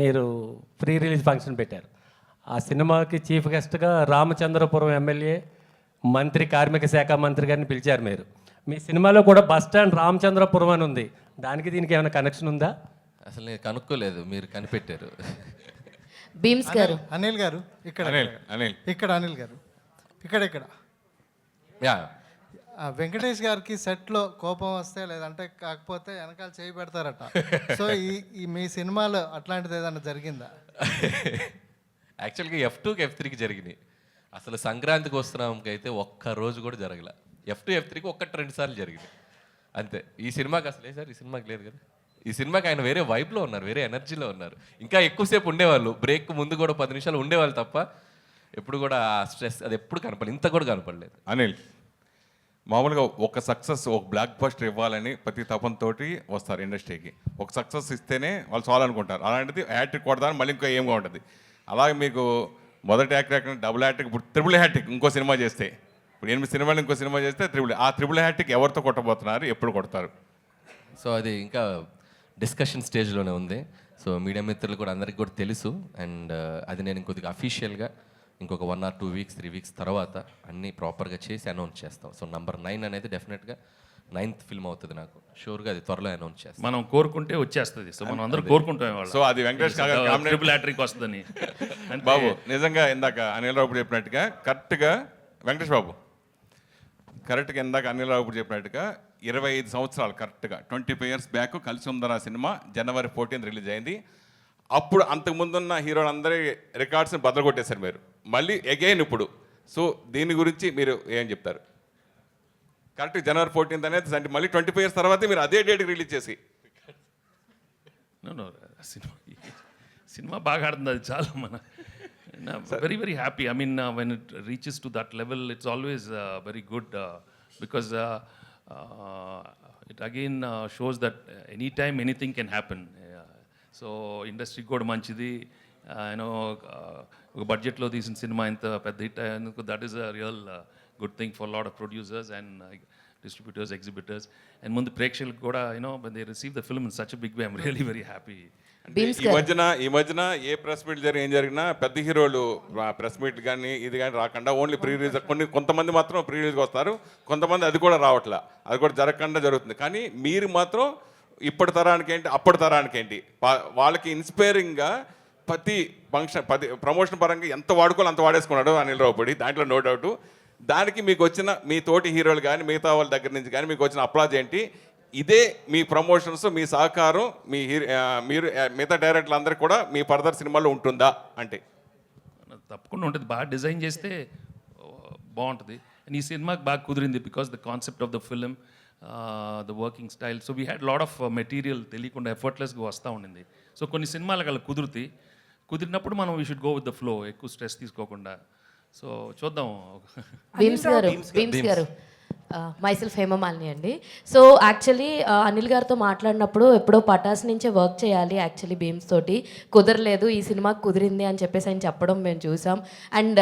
మీరు ప్రీ రిలీజ్ ఫంక్షన్ పెట్టారు. ఆ సినిమాకి చీఫ్ గెస్ట్గా రామచంద్రపురం ఎమ్మెల్యే, మంత్రి, కార్మిక శాఖ మంత్రి గారిని పిలిచారు మీరు. మీ సినిమాలో కూడా బస్ స్టాండ్ రామచంద్రపురం అని ఉంది. దానికి దీనికి ఏమైనా కనెక్షన్ ఉందా? అసలు నేను కనుక్కోలేదు, మీరు కనిపెట్టారు. బీమ్స్ గారు. అనిల్ గారు ఇక్కడ అనిల్ గారు ఇక్కడ యా, వెంకటేష్ గారికి సెట్లో కోపం వస్తే లేదంటే కాకపోతే వెనకాల చేయి పెడతారట. సో ఈ మీ సినిమాలో అట్లాంటిది ఏదైనా జరిగిందా? యాక్చువల్గా F2కి F3కి జరిగినాయి. అసలు సంక్రాంతికి వస్తున్నాంకి అయితే ఒక్క రోజు కూడా జరగలే. F2 F3కి 1-2 సార్లు జరిగినాయి అంతే. ఈ సినిమాకి అసలే సార్, ఈ సినిమాకి లేదు కదా. ఈ సినిమాకి ఆయన వేరే వైబ్లో ఉన్నారు, వేరే ఎనర్జీలో ఉన్నారు. ఇంకా ఎక్కువసేపు ఉండేవాళ్ళు, బ్రేక్ ముందు కూడా 10 నిమిషాలు ఉండేవాళ్ళు తప్ప ఎప్పుడు కూడా స్ట్రెస్ అది ఎప్పుడు కనపడలేదు, ఇంత కూడా కనపడలేదు. అనిల్, మామూలుగా ఒక సక్సెస్, ఒక బ్లాక్ బస్టర్ ఇవ్వాలని ప్రతి తపంతోటి వస్తారు ఇండస్ట్రీకి. ఒక సక్సెస్ ఇస్తేనే వాళ్ళు చాలు అనుకుంటారు. అలాంటిది హ్యాట్రిక్ కొడతాను మళ్ళీ ఇంకో ఏమో ఉంటుంది. అలాగే మీకు మొదటి హ్యాట్రిక్, డబుల్ హ్యాట్రిక్, ఇప్పుడు ట్రిపుల్ హ్యాట్రిక్ ఇంకో సినిమా చేస్తే, ఇప్పుడు 8 సినిమాలు ఇంకో సినిమా చేస్తే ట్రిపుల్ హ్యాట్రిక్ ఎవరితో కొట్టబోతున్నారు, ఎప్పుడు కొడతారు? సో అది ఇంకా డిస్కషన్ స్టేజ్లోనే ఉంది. సో మీడియా మిత్రులు కూడా అందరికీ కూడా తెలుసు. అండ్ అది నేను ఇంకొద్దిగా అఫీషియల్గా ఇంకొక 1 or 2 weeks 3 weeks తర్వాత అన్నీ ప్రాపర్గా చేసి అనౌన్స్ చేస్తాం. సో నంబర్ 9 అనేది డెఫినెట్గా 9th ఫిల్మ్ అవుతుంది. నాకు షూర్గా అది త్వరలో అనౌన్స్ చేస్తాం. మనం కోరుకుంటే వచ్చేస్తుంది. సో మనం అందరూ కోరుకుంటాం. సో అది వెంకటేష్ ట్రిపుల్ హ్యాట్రిక్ వస్తుందని. బాబు నిజంగా ఇందాక అనిల్ రావు చెప్పినట్టుగా కరెక్ట్గా, వెంకటేష్ బాబు కరెక్ట్గా ఇందాక అనిల్ రావు చెప్పినట్టుగా 25 సంవత్సరాలు కరెక్ట్గా 25 years బ్యాక్ కలిసి ఉందన్న సినిమా January 14th రిలీజ్ అయింది. అప్పుడు అంతకుముందున్న హీరోలందరి రికార్డ్స్ని బద్దలు కొట్టేశారు మీరు, మళ్ళీ అగైన్ ఇప్పుడు. సో దీని గురించి మీరు ఏం చెప్తారు? కరెక్ట్ జనవరి 14th అనేది అంటే మళ్ళీ 25 years తర్వాతే మీరు అదే డేట్కి రిలీజ్ చేసి. నో సినిమా బాగా ఆడుతుంది, అది చాలా మన very very happy. I mean when it reaches to that level it's always very good because it again shows that any time anything can happen. So ఇండస్ట్రీకి కూడా మంచిది. యూనో ఒక బడ్జెట్లో తీసిన సినిమా ఇంత పెద్ద హిట్ అయ్యేందుకు that is a real good thing for lot of producers and distributors, exhibitors, and ముందు ప్రేక్షకులకు కూడా you know when they receive the film in such a big way, I'm really very happy. ఈ మధ్యన ఏ press meet ఏం జరిగినా పెద్ద హీరోలు press meet కానీ ఇది కానీ రాకుండా ఓన్లీ ప్రీ రిలీజ్, కొంతమంది మాత్రం ప్రీ రిలీజ్కి వస్తారు, కొంతమంది అది కూడా రావట్లా, అది కూడా జరగకుండా జరుగుతుంది. కానీ మీరు మాత్రం ఇప్పటి తరానికి ఏంటి అప్పటి తరానికి ఏంటి వాళ్ళకి ఇన్స్పైరింగ్గా ప్రతి ఫంక్షన్ ప్రమోషన్ పరంగా ఎంత వాడుకోవాలి అంత వాడేసుకున్నాడు అనిల్ రావిపూడి, దాంట్లో నో డౌట్. దానికి మీకు వచ్చిన మీ తోటి హీరోలు కానీ మిగతా వాళ్ళ దగ్గర నుంచి కానీ మీకు వచ్చిన అప్లాజ్ ఏంటి? ఇదే మీ ప్రమోషన్స్, మీ సహకారం మీరు మిగతా డైరెక్టర్లు అందరికీ కూడా మీ ఫర్దర్ సినిమాలో ఉంటుందా అంటే? తప్పకుండా ఉంటుంది, బాగా డిజైన్ చేస్తే బాగుంటుంది. అండ్ ఈ సినిమాకి బాగా కుదిరింది because the concept of the film, the working style. So we had lot of material తెలియకుండా ఎఫర్ట్లెస్గా వస్తూ ఉండింది. సో కొన్ని సినిమాలకు అలా కుదిరినప్పుడు మనం we should go with the flow, ఎక్కువ స్ట్రెస్ తీసుకోకుండా. సో చూద్దాం. భీమ్స్ గారు మైసెల్ఫ్ హేమమాలిని అండి. సో యాక్చువల్లీ అనిల్ గారితో మాట్లాడినప్పుడు ఎప్పుడో పటాస్ నుంచే వర్క్ చేయాలి యాక్చువల్లీ భీమ్స్ తోటి, కుదరలేదు, ఈ సినిమాకి కుదిరింది అని చెప్పేసి ఆయన చెప్పడం మేము చూసాం. అండ్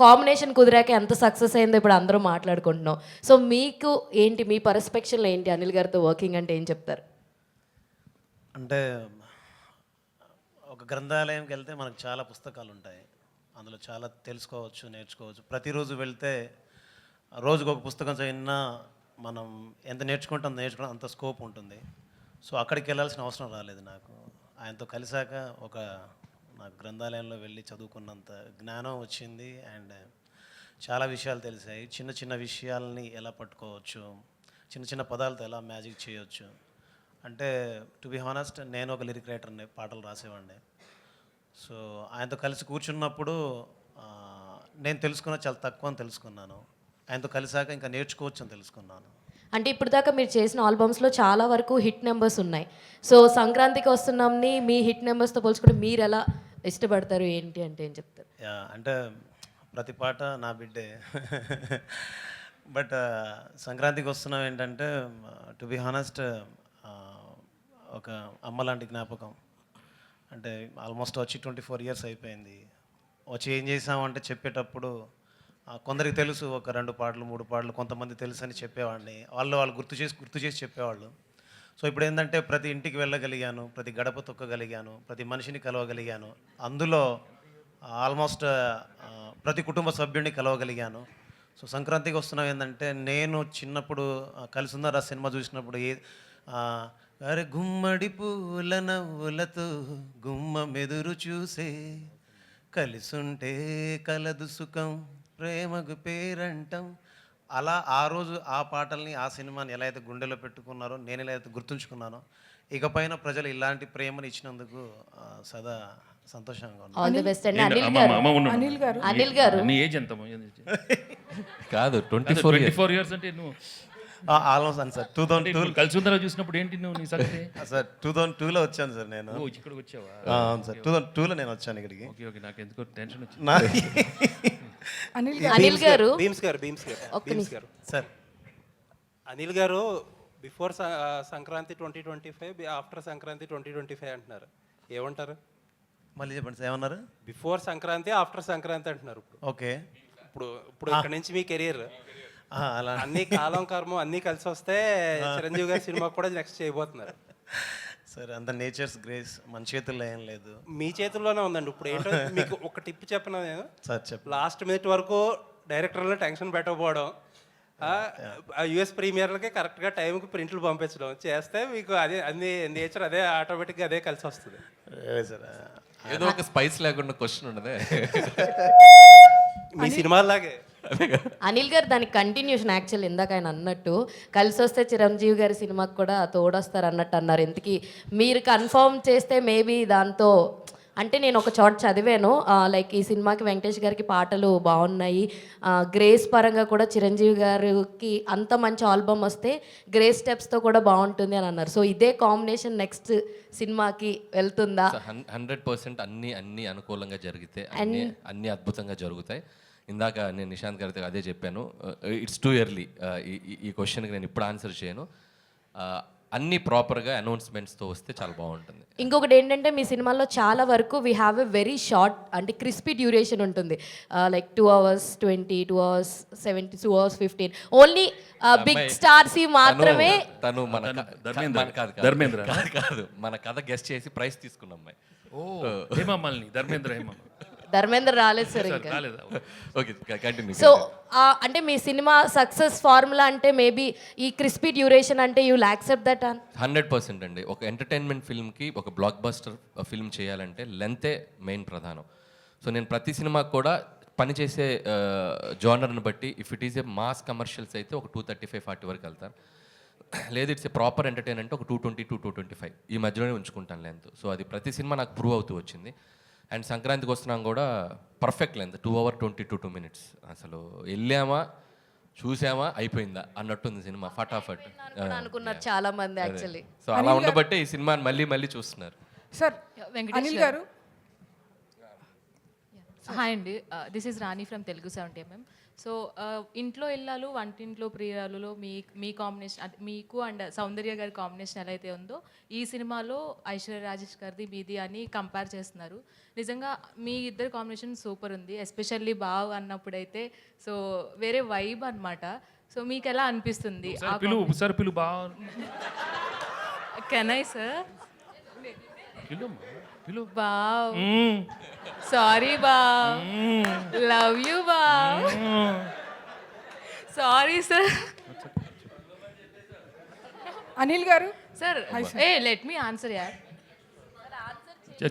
కాంబినేషన్ కుదిరాక ఎంత సక్సెస్ అయిందో ఇప్పుడు అందరూ మాట్లాడుకుంటున్నాం. సో మీకు ఏంటి, మీ పర్స్పెక్షన్లో ఏంటి అనిల్ గారితో వర్కింగ్ అంటే ఏం చెప్తారు? అంటే ఒక గ్రంథాలయంకి వెళ్తే మనకు చాలా పుస్తకాలు ఉంటాయి, అందులో చాలా తెలుసుకోవచ్చు, నేర్చుకోవచ్చు. ప్రతిరోజు వెళ్తే రోజుకు ఒక పుస్తకం చదివినా మనం ఎంత నేర్చుకుంటే అంత స్కోప్ ఉంటుంది. సో అక్కడికి వెళ్ళాల్సిన అవసరం రాలేదు నాకు. ఆయనతో కలిసాక నాకు గ్రంథాలయంలో వెళ్ళి చదువుకున్నంత జ్ఞానం వచ్చింది. అండ్ చాలా విషయాలు తెలిసాయి. చిన్న చిన్న విషయాలని ఎలా పట్టుకోవచ్చు, చిన్న చిన్న పదాలతో ఎలా మ్యాజిక్ చేయొచ్చు. అంటే టు బి హానెస్ట్, నేను ఒక లిరిక్ రైటర్ని, పాటలు రాసేవాడిని. సో ఆయనతో కలిసి కూర్చున్నప్పుడు నేను చాలా తక్కువ అని తెలుసుకున్నాను. ఆయనతో కలిసాక ఇంకా నేర్చుకోవచ్చు అని తెలుసుకున్నాను. అంటే ఇప్పుడు దాకా మీరు చేసిన ఆల్బమ్స్లో చాలా వరకు హిట్ నెంబర్స్ ఉన్నాయి. సో సంక్రాంతికి వస్తున్నాంని మీ హిట్ నెంబర్స్తో పోల్చుకుంటే మీరు ఎలా ఇష్టపడతారు ఏంటి అంటే ఏం చెప్తారు? అంటే ప్రతి పాట నా బిడ్డే. బట్ సంక్రాంతికి వస్తున్నాం ఏంటంటే టు బి హానెస్ట్ ఒక అమ్మ లాంటి జ్ఞాపకం. అంటే ఆల్మోస్ట్ వచ్చి 24 years అయిపోయింది. వచ్చి ఏం చేసామంటే చెప్పేటప్పుడు కొందరికి తెలుసు, ఒక 2 పాటలు 3 పాటలు, కొంతమంది తెలుసు అని చెప్పేవాడిని. వాళ్ళు గుర్తు చేసి చెప్పేవాళ్ళు. సో ఇప్పుడు ఏంటంటే ప్రతి ఇంటికి వెళ్ళగలిగాను, ప్రతి గడప తొక్కగలిగాను, ప్రతి మనిషిని కలవగలిగాను. అందులో ఆల్మోస్ట్ ప్రతి కుటుంబ సభ్యుడిని కలవగలిగాను. సో సంక్రాంతికి వస్తున్నాం ఏంటంటే నేను చిన్నప్పుడు కలిసి ఉన్నారా సినిమా చూసినప్పుడు అరే గుమ్మడి పూల నవ్వులతో గుమ్మ మెదురు చూసే, కలిసుంటే కలదు సుఖం ప్రేమకు పేరంటం. అలా ఆ రోజు ఆ పాటల్ని, ఆ సినిమాని ఎలా అయితే గుండెలో పెట్టుకున్నారో, నేను ఎలా అయితే గుర్తుంచుకున్నానో, ఇకపైన ప్రజలు ఇలాంటి ప్రేమను ఇచ్చినందుకు సదా సంతోషంగా ఉన్నాను. ఆల్ ది బెస్ట్ అండి. అనిల్ గారు నీ ఏజ్ ఎంత? కాదు 24 years అంటే నువ్వు ఆల్మోస్ట్ అని సార్ 2002 కలిసి ఉందా చూసినప్పుడు ఏంటి నువ్వు నీ సంగతి? సార్ 2002లో వచ్చాను సార్ నేను. ఇక్కడికి వచ్చావా? అవును సార్, 2002లో నేను వచ్చాను ఇక్కడికి. ఓకే, నాకు ఎందుకో టెన్షన్ వచ్చింది. అనిల్ గారు సార్, అనిల్ గారు బిఫోర్ సంక్రాంతి 2025, ఆఫ్టర్ సంక్రాంతి 2025 అంటున్నారు, ఏమంటారు? మళ్ళీ చెప్పండి సార్, ఏమన్నారు? బిఫోర్ సంక్రాంతి, ఆఫ్టర్ సంక్రాంతి అంటున్నారు. ఓకే, ఇప్పుడు ఇక్కడ నుంచి మీ కెరీర్ అలా అన్ని కాలం కర్మం అన్నీ కలిసి వస్తే చిరంజీవి గారి సినిమా కూడా నెక్స్ట్ చేయబోతున్నారు. సార్ అంత నేచర్స్ గ్రేస్ మన చేతుల్లో ఏం లేదు, మీ చేతుల్లోనే ఉందండి. ఇప్పుడు ఏంటో మీకు ఒక టిప్ చెప్పిన నేను, సార్ చెప్పు. లాస్ట్ మినిట్ వరకు డైరెక్టర్లు టెన్షన్ పెట్టకపోవడం, యుఎస్ ప్రీమియర్లకి కరెక్ట్గా టైంకి ప్రింట్లు పంపించడం చేస్తే మీకు అదే అన్ని నేచర్ అదే ఆటోమేటిక్గా అదే కలిసి వస్తుంది. సార్ ఏదో ఒక స్పైస్ లేకుండా క్వశ్చన్ ఉండదే మీ సినిమాలాగే. అనిల్ గారు దానికి కంటిన్యూషన్ యాక్చువల్ ఇందాక ఆయన అన్నట్టు కలిసి వస్తే చిరంజీవి గారి సినిమాకి కూడా తోడొస్తారు అన్నట్టు అన్నారు. ఇంతకీ మీరు కన్ఫర్మ్ చేస్తే మేబీ దాంతో అంటే నేను ఒక చోట చదివాను, లైక్ ఈ సినిమాకి వెంకటేష్ గారికి పాటలు బాగున్నాయి, గ్రేస్ పరంగా కూడా చిరంజీవి గారికి అంత మంచి ఆల్బమ్ వస్తే గ్రేస్ స్టెప్స్తో కూడా బాగుంటుంది అని అన్నారు. సో ఇదే కాంబినేషన్ నెక్స్ట్ సినిమాకి వెళ్తుందా? 100% అన్ని అనుకూలంగా జరిగితే అన్ని అద్భుతంగా జరుగుతాయి. ఇందాక నేను నిశాంత్ గారితో అదే చెప్పాను, ఇట్స్ టూ ఎర్లీ ఈ క్వశ్చన్కి నేను ఇప్పుడు ఆన్సర్ చేయను. అన్ని ప్రాపర్గా అనౌన్స్మెంట్స్తో వస్తే చాలా బాగుంటుంది. ఇంకొకటి ఏంటంటే మీ సినిమాలో చాలా వరకు we have a very short అంటే క్రిస్పీ డ్యూరేషన్ ఉంటుంది, like 2 hours 20, 2 hours 70, 2 hours 15. Only big stars మాత్రమే. తను ధర్మేంద్ర కాదు, మన కథ గెస్ట్ చేసి ప్రైజ్ తీసుకున్న అమ్మాయి. హేమమాలిని, ధర్మేంద్ర రాలేదు సార్ ఇంకా. Okay, continue. సో అంటే మీ సినిమా సక్సెస్ ఫార్ములా అంటే మేబీ ఈ క్రిస్పీ డ్యూరేషన్ అంటే యూ విల్ యాక్సెప్ట్ దట్? 100% అండి. ఒక ఎంటర్టైన్మెంట్ ఫిల్మ్కి, ఒక బ్లాక్ బస్టర్ ఫిల్మ్ చేయాలంటే లెంతే మెయిన్ ప్రధానం. సో నేను ప్రతి సినిమాకి కూడా పనిచేసే జానర్ని బట్టి, if it is a mass commercials అయితే ఒక 235-40 వరకు వెళ్తారు. లేదు ఇట్స్ ఏ ప్రాపర్ ఎంటర్టైన్ అంటే ఒక 220-225 ఈ మధ్యలోనే ఉంచుకుంటాను లెంత్. సో అది ప్రతి సినిమా నాకు ప్రూవ్ అవుతూ వచ్చింది. అండ్ సంక్రాంతికి వస్తున్నాం కూడా పర్ఫెక్ట్ లెంత్ 2 hours 22 minutes. అసలు వెళ్ళామా చూసామా అయిపోయిందా అన్నట్టుంది సినిమా, ఫటాఫట్ అనుకున్నారు చాలా మంది యాక్చువల్లీ. సో అలా ఉండబట్టే ఈ సినిమాని మళ్ళీ చూస్తున్నారు. సార్ అనిల్ గారు. హాయ్ అండి, this is Rani from Telugu 70mm. So ఇంట్లో ఇల్లాలు వంటింట్లో ప్రియురాలులో మీ కాంబినేషన్, మీకు అండ్ సౌందర్య గారి కాంబినేషన్ ఎలా అయితే ఉందో ఈ సినిమాలో ఐశ్వర్య రాజేష్ గారిది మీది అని కంపేర్ చేస్తున్నారు. నిజంగా మీ ఇద్దరు కాంబినేషన్ సూపర్ ఉంది, ఎస్పెషల్లీ బావ్ అన్నప్పుడైతే సో వేరే వైబ్ అనమాట. సో మీకు ఎలా అనిపిస్తుంది? Can I sir? బావ్, సారీ బావ్, లవ్ యూ బావ్, సారీ సార్. అనిల్ గారు. సార్ లెట్ మీ ఆన్సర్ యార్.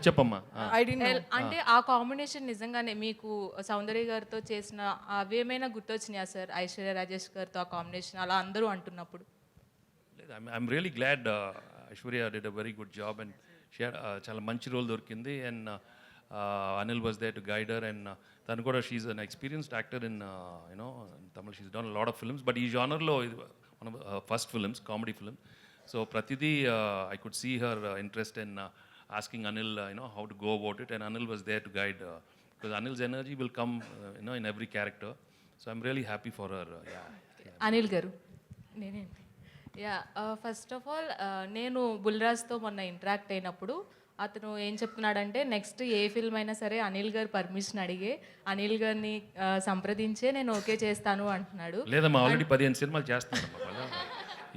చెప్పమ్మా. అంటే ఆ కాంబినేషన్ నిజంగానే మీకు సౌందర్య గారితో చేసిన అవేమైనా గుర్తొచ్చినాయా సార్? ఐశ్వర్య రాజేష్ గారితో ఆ కాంబినేషన్ అలా అందరూ అంటున్నప్పుడు. I'm really glad Aishwarya did a very good job and చాలా మంచి రోల్ దొరికింది. And Anil was there to guide her. And తను కూడా she's an experienced actor in you know Tamil. She's done lot of films, but ఈ జానర్లో ఇది one of first films, comedy film. So ప్రతిదీ I could see her interest in asking Anil, how to go about it, and Anil was there to guide, because Anil's energy will come, in every character. So I'm really happy for her. Anil garu, నేనేంటి, first of all నేను బుల్రాజ్తో మొన్న interact అయినప్పుడు అతను ఏం చెప్తున్నాడంటే next a film అయినా సరే అనిల్ గారు పర్మిషన్ అడిగే, అనిల్ గారిని సంప్రదించే నేను ఓకే చేస్తాను అంటున్నాడు. లేదమ్మా, ఆల్రెడీ 15 సినిమాలు చేస్తున్నాను,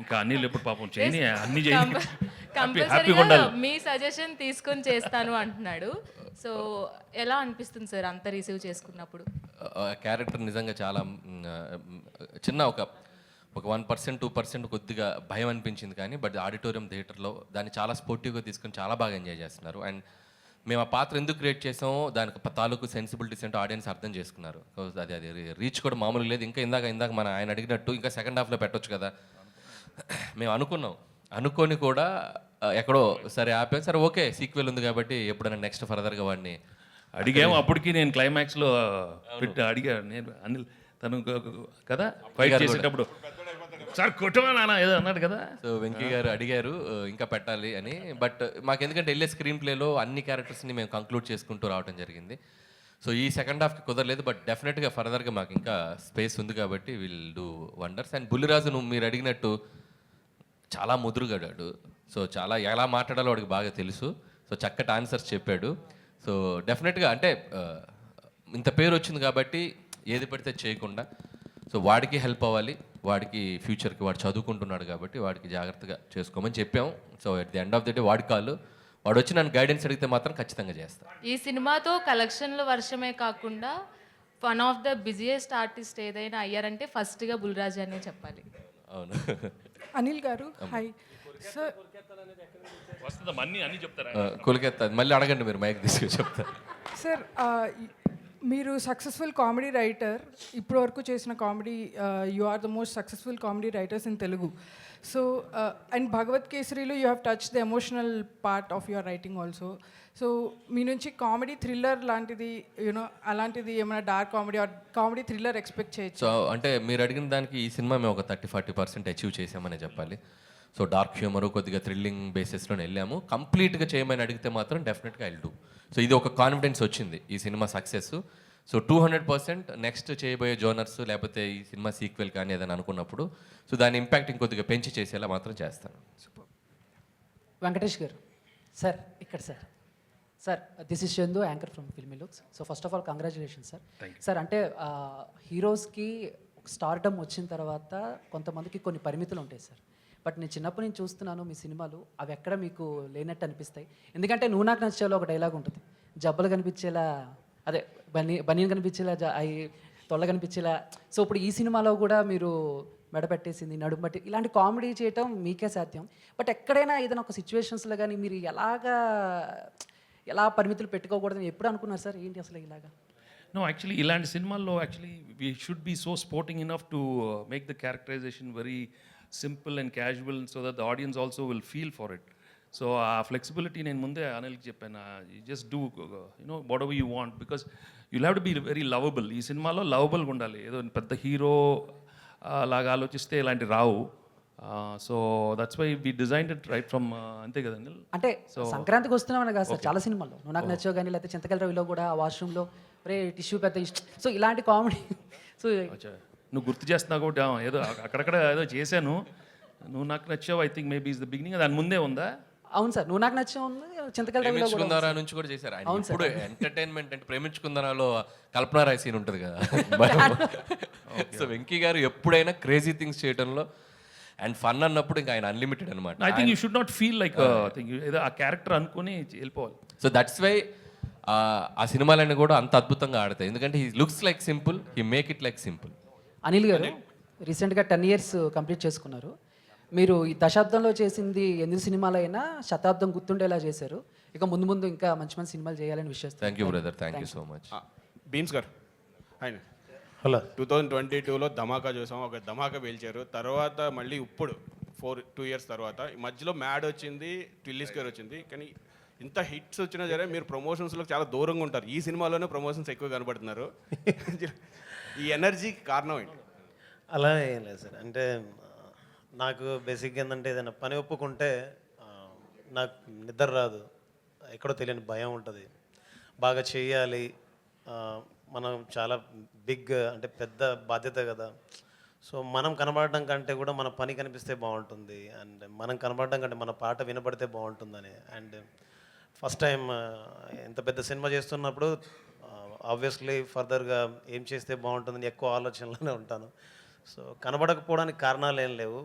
ఇంకా అనిల్ ఎప్పుడు పాపం చేయని అన్ని కంపల్సరీగా మీ సజెషన్ తీసుకొని చేస్తాను అంటున్నాడు. సో ఎలా అనిపిస్తుంది సార్ అంత రిసీవ్ చేసుకున్నప్పుడు? క్యారెక్టర్ నిజంగా చాలా చిన్న ఒక 1% 2% కొద్దిగా భయం అనిపించింది, కానీ బట్ ఆడిటోరియం థియేటర్లో దాన్ని చాలా స్పోర్టివ్గా తీసుకొని చాలా బాగా ఎంజాయ్ చేస్తున్నారు. అండ్ మేము ఆ పాత్ర ఎందుకు క్రియేట్ చేసామో దానికి తాలూకు సెన్సిబిలిటీస్ అంటే ఆడియన్స్ అర్థం చేసుకున్నారు. అది రీచ్ కూడా మామూలుగా లేదు. ఇంకా ఇందాక మన ఆయన అడిగినట్టు ఇంకా సెకండ్ హాఫ్లో పెట్టొచ్చు కదా మేము అనుకొని కూడా ఎక్కడో సరే ఆపాం. సరే ఓకే సీక్వెల్ ఉంది కాబట్టి ఎప్పుడైనా నెక్స్ట్ ఫర్దర్గా వాడిని అడిగాము. అప్పటికి నేను క్లైమాక్స్లో అడిగాను, నేను అనిల్ తను కదా ఫైట్ చేసేటప్పుడు సార్ కొట్టమా ఏదో అన్నాడు కదా. సో వెంకీ గారు అడిగారు ఇంకా పెట్టాలి అని. బట్ మాకు ఎందుకంటే వెళ్ళే స్క్రీన్ ప్లేలో అన్ని క్యారెక్టర్స్ని మేము కంక్లూడ్ చేసుకుంటూ రావడం జరిగింది. సో ఈ సెకండ్ హాఫ్కి కుదరలేదు, బట్ డెఫినెట్గా ఫర్దర్గా మాకు ఇంకా స్పేస్ ఉంది కాబట్టి will do wonders. And Bulliraju మీరు అడిగినట్టు చాలా ముదురుగాడాడు. సో చాలా ఎలా మాట్లాడాలో వాడికి బాగా తెలుసు. సో చక్కటి ఆన్సర్స్ చెప్పాడు. సో డెఫినెట్గా అంటే ఇంత పేరు వచ్చింది కాబట్టి ఏది పడితే చేయకుండా, సో వాడికి హెల్ప్ అవ్వాలి, వాడికి ఫ్యూచర్కి వాడు చదువుకుంటున్నాడు కాబట్టి వాడికి జాగ్రత్తగా చేసుకోమని చెప్పాము. So at the end of the day వాడి కాళ్ళు, వాడు వచ్చి నన్ను గైడెన్స్ అడిగితే మాత్రం ఖచ్చితంగా చేస్తాను. ఈ సినిమాతో కలెక్షన్ల వర్షమే కాకుండా one of the busiest artist ఏదైనా అయ్యారంటే ఫస్ట్గా బుల్రాజ్ అనే చెప్పాలి. అవును. అనిల్ గారు హాయ్ సార్. అన్ని చెప్తారా? కొలికెత్తా మళ్ళీ అడగండి, మీరు మైక్ తీసుకొని చెప్తారు. సార్ మీరు సక్సెస్ఫుల్ కామెడీ రైటర్, ఇప్పటి వరకు చేసిన comedy you are the most successful comedy writers in Telugu. So and Bhagavanth కేసరిలో you have touch the emotional part of your writing also. So మీ నుంచి కామెడీ థ్రిల్లర్ లాంటిది యూనో అలాంటిది ఏమైనా dark comedy or comedy thriller expect చేయొచ్చు? So అంటే మీరు అడిగిన దానికి ఈ సినిమా మేము ఒక 30-40% అచీవ్ చేసామని చెప్పాలి. సో డార్క్ హ్యూమరు కొద్దిగా థ్రిల్లింగ్ బేసిస్లోనే వెళ్ళాము. కంప్లీట్గా చేయమని అడిగితే మాత్రం డెఫినెట్గా ఐల్ డూ. సో ఇది ఒక కాన్ఫిడెన్స్ వచ్చింది ఈ సినిమా సక్సెస్. సో 200% నెక్స్ట్ చేయబోయే జోనర్స్ లేకపోతే ఈ సినిమా సీక్వెల్ కానీ ఏదైనా అనుకున్నప్పుడు సో దాని ఇంపాక్ట్ ఇంకొద్దిగా పెంచి చేసేలా మాత్రం చేస్తాను. వెంకటేష్ గారు సార్ ఇక్కడ sir this is Chandu anchor from filmy looks. So first of all congratulation sir. Sir అంటే హీరోస్కి స్టార్డమ్ వచ్చిన తర్వాత కొంతమందికి కొన్ని పరిమితులు ఉంటాయి సార్. బట్ నేను చిన్నప్పటి నుంచి చూస్తున్నాను మీ సినిమాలు, అవి ఎక్కడ మీకు లేనట్టు అనిపిస్తాయి. ఎందుకంటే నువ్వు నాకు నచ్చేలా ఒక డైలాగ్ ఉంటుంది, జబ్బలు కనిపించేలా అదే బనీన్ కనిపించేలా అవి తొళ్ళ కనిపించేలా. సో ఇప్పుడు ఈ సినిమాలో కూడా మీరు మెడపెట్టేసింది నడుము బట్టి ఇలాంటి కామెడీ చేయటం మీకే సాధ్యం. బట్ ఎక్కడైనా ఏదైనా ఒక సిచ్యువేషన్స్లో కానీ మీరు ఎలా పరిమితులు పెట్టుకోకూడదని ఎప్పుడు అనుకున్నారు సార్? ఏంటి అసలు ఇలాగా? No, actually, ఇలాంటి సినిమాల్లో actually we should be so sporting enough to make the characterization very simple and casual so that the audience also will feel for it. So ఆ ఫ్లెక్సిబిలిటీ నేను ముందే అనిల్కి చెప్పాను, you just do you know what you want because you'll have to be very lovable. ఈ సినిమాలో లవబుల్గా ఉండాలి. ఏదో పెద్ద హీరో లాగా ఆలోచిస్తే ఇలాంటి రావు. So that's why we designed it right from అంతే కదా అనిల్? అంటే సంక్రాంతికి వస్తున్నామని కాదు సార్, చాలా సినిమాల్లో నువ్వు నాకు నచ్చావు కానీ లేకపోతే చింతకల రవిలో కూడా ఆ వాష్రూమ్లో రే టిష్యూ పెద్ద ఇష్టం. సో ఇలాంటి కామెడీ సో నువ్వు గుర్తు చేస్తున్నావు కాబట్టి ఏదో అక్కడక్కడ ఏదో చేశాను. Nuvvu Naaku Nachav I think maybe is the beginning. దాని ముందే ఉందా? అవును సార్, నువ్వు నాకు నచ్చావు చింతకల రవిలో ప్రేమించుకుందారా నుంచి కూడా చేశారు ఆయన. ఇప్పుడు ఎంటర్టైన్మెంట్ అంటే ప్రేమించుకుందారాలో కల్పన రాయ్ సీన్ ఉంటుంది కదా. సో వెంకీ గారు ఎప్పుడైనా క్రేజీ థింగ్స్ చేయడంలో అండ్ ఫన్ అన్నప్పుడు ఇంకా ఆయన అన్లిమిటెడ్ అనమాట. I think you should not feel like ఏదో ఆ క్యారెక్టర్ అనుకుని వెళ్ళిపోవాలి. సో దట్స్ వై ఆ సినిమాలన్నీ కూడా అంత అద్భుతంగా ఆడతాయి. ఎందుకంటే he looks like simple, he make it like simple. Anil గారు రీసెంట్గా 10 years కంప్లీట్ చేసుకున్నారు. మీరు ఈ దశాబ్దంలో చేసింది 8 సినిమాలైనా శతాబ్దం గుర్తుండేలా చేశారు. ఇక ముందు ముందు ఇంకా మంచి మంచి సినిమాలు చేయాలని విషయం. Thank you brother, thank you so much. Bheems garu ఆయన హలో 2022లో ధమాకా చూసాం, ఒక ధమాకా పేల్చారు. తర్వాత మళ్ళీ ఇప్పుడు 2 years తర్వాత ఈ మధ్యలో మ్యాడ్ వచ్చింది, ట్విల్లీస్ గారు వచ్చింది. కానీ ఇంత హిట్స్ వచ్చినా సరే మీరు ప్రమోషన్స్లో చాలా దూరంగా ఉంటారు. ఈ సినిమాలోనే ప్రమోషన్స్ ఎక్కువ కనబడుతున్నారు. ఈ ఎనర్జీకి కారణం ఏంటి? అలా ఏం లేదు సార్. అంటే నాకు బేసిక్గా ఏంటంటే ఏదైనా పని ఒప్పుకుంటే నాకు నిద్ర రాదు, ఎక్కడో తెలియని భయం ఉంటుంది. బాగా చేయాలి, మనం చాలా బిగ్ అంటే పెద్ద బాధ్యత కదా. సో మనం కనబడడం కంటే కూడా మన పని కనిపిస్తే బాగుంటుంది, అండ్ మనం కనబడడం కంటే మన పాట వినబడితే బాగుంటుందని. అండ్ ఫస్ట్ టైం ఎంత పెద్ద సినిమా చేస్తున్నప్పుడు ఆబ్వియస్లీ ఫర్దర్గా ఏం చేస్తే బాగుంటుందని ఎక్కువ ఆలోచనలోనే ఉంటాను. సో కనబడకపోవడానికి కారణాలు ఏం లేవు,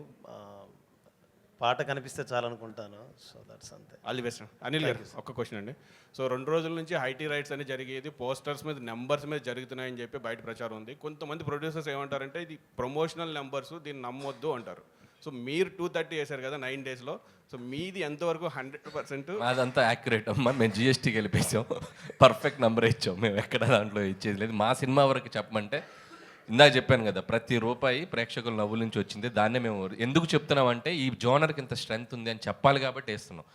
పాట కనిపిస్తే చాలనుకుంటాను. సో దట్స్ అంతే. All the best. అనిల్ గారు ఒక్క క్వశ్చన్ అండి. సో 2 రోజుల నుంచి ఐటీ రైట్స్ అని జరిగేది, పోస్టర్స్ మీద నెంబర్స్ మీద జరుగుతున్నాయని చెప్పి బయట ప్రచారం ఉంది. కొంతమంది ప్రొడ్యూసర్స్ ఏమంటారంటే ఇది ప్రమోషనల్ నెంబర్స్, దీన్ని నమ్మొద్దు అంటారు. సో మీరు 230 వేశారు కదా 9 daysలో. సో మీది ఎంతవరకు 100%? అదంతా యాక్యురేట్ అమ్మా. మేము జిఎస్టీకి వెళ్ళిపోయాం, పర్ఫెక్ట్ నెంబర్ ఇచ్చాం. మేము ఎక్కడ దాంట్లో ఇచ్చేది లేదు. మా సినిమా వరకు చెప్పమంటే ఇందాక చెప్పాను కదా, ప్రతి రూపాయి ప్రేక్షకుల నవ్వుల నుంచి వచ్చింది. దాన్నే మేము ఎందుకు చెప్తున్నామంటే ఈ జోనర్కి ఇంత స్ట్రెంగ్త్ ఉంది అని చెప్పాలి కాబట్టి వేస్తున్నాం.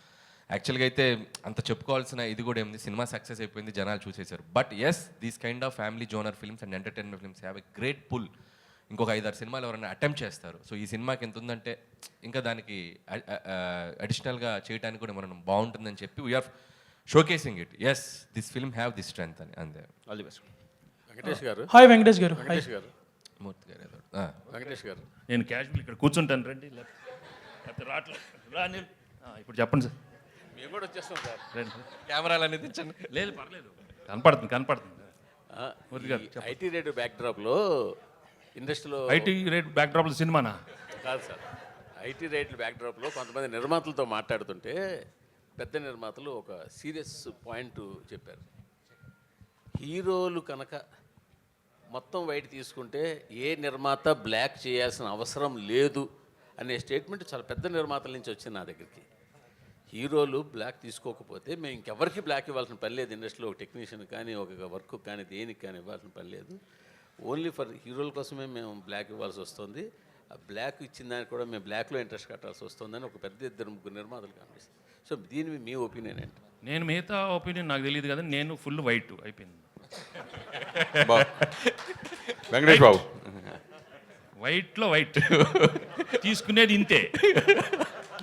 యాక్చువల్గా అయితే అంత చెప్పుకోవాల్సిన ఇది కూడా ఏముంది, సినిమా సక్సెస్ అయిపోయింది, జనాలు చూసేశారు. But yes, these kind of family genre films and entertainment films have a great pull. ఇంకొక 5-6 సినిమాలు ఎవరైనా అటెంప్ట్ చేస్తారు. సో ఈ సినిమాకి ఎంత ఉందంటే ఇంకా దానికి అడిషనల్గా చేయడానికి కూడా మనం బాగుంటుందని చెప్పి we're showcasing it. Yes, this film have this strength అని. అంతే. All the best. వెంకటేష్ గారు. హాయ్ వెంకటేష్ గారు. వెంకటేష్ గారు. మూర్తి గారు. వెంకటేష్ గారు, నేను క్యాజువల్ ఇక్కడ కూర్చుంటాను రండి, లేకపోతే రాట్లేదు. ఇప్పుడు చెప్పండి సార్. మేము కూడా వచ్చేస్తాం సార్. రండి, కెమెరాలు అనేది ఇచ్చండి. లేదు పర్లేదు, కనపడుతుంది. ఐటీ రేడియో బ్యాక్డ్రాప్లో ఇండస్ట్రీలో ఐటీ రేట్ బ్యాక్డ్రాప్లో సినిమానా? కాదు సార్, ఐటీ రేట్ల బ్యాక్డ్రాప్లో కొంతమంది నిర్మాతలతో మాట్లాడుతుంటే పెద్ద నిర్మాతలు ఒక సీరియస్ పాయింట్ చెప్పారు. హీరోలు కనుక మొత్తం వైట్ తీసుకుంటే ఏ నిర్మాత బ్లాక్ చేయాల్సిన అవసరం లేదు అనే స్టేట్మెంట్ చాలా పెద్ద నిర్మాతల నుంచి వచ్చింది నా దగ్గరికి. హీరోలు బ్లాక్ తీసుకోకపోతే మేము ఇంకెవరికి బ్లాక్ ఇవ్వాల్సిన పని లేదు. ఇండస్ట్రీలో ఒక టెక్నీషియన్ కానీ ఒక వర్క్ కానీ దేనికి కానీ ఇవ్వాల్సిన పని లేదు. ఓన్లీ ఫర్ హీరోల కోసమే మేము బ్లాక్ ఇవ్వాల్సి వస్తుంది. ఆ బ్లాక్ ఇచ్చిన దానికి కూడా మేము బ్లాక్లో ఇంట్రెస్ట్ కట్టాల్సి వస్తుందని ఒక పెద్ద 2-3 నిర్మాతలు కనిపిస్తుంది. సో దీని మీ ఒపీనియన్ ఏంటి? నేను మిగతా ఒపీనియన్ నాకు తెలియదు కదా, నేను ఫుల్ వైట్ అయిపోయింది. వెంకటేష్ బాబు వైట్లో వైట్ తీసుకునేది ఇంతే,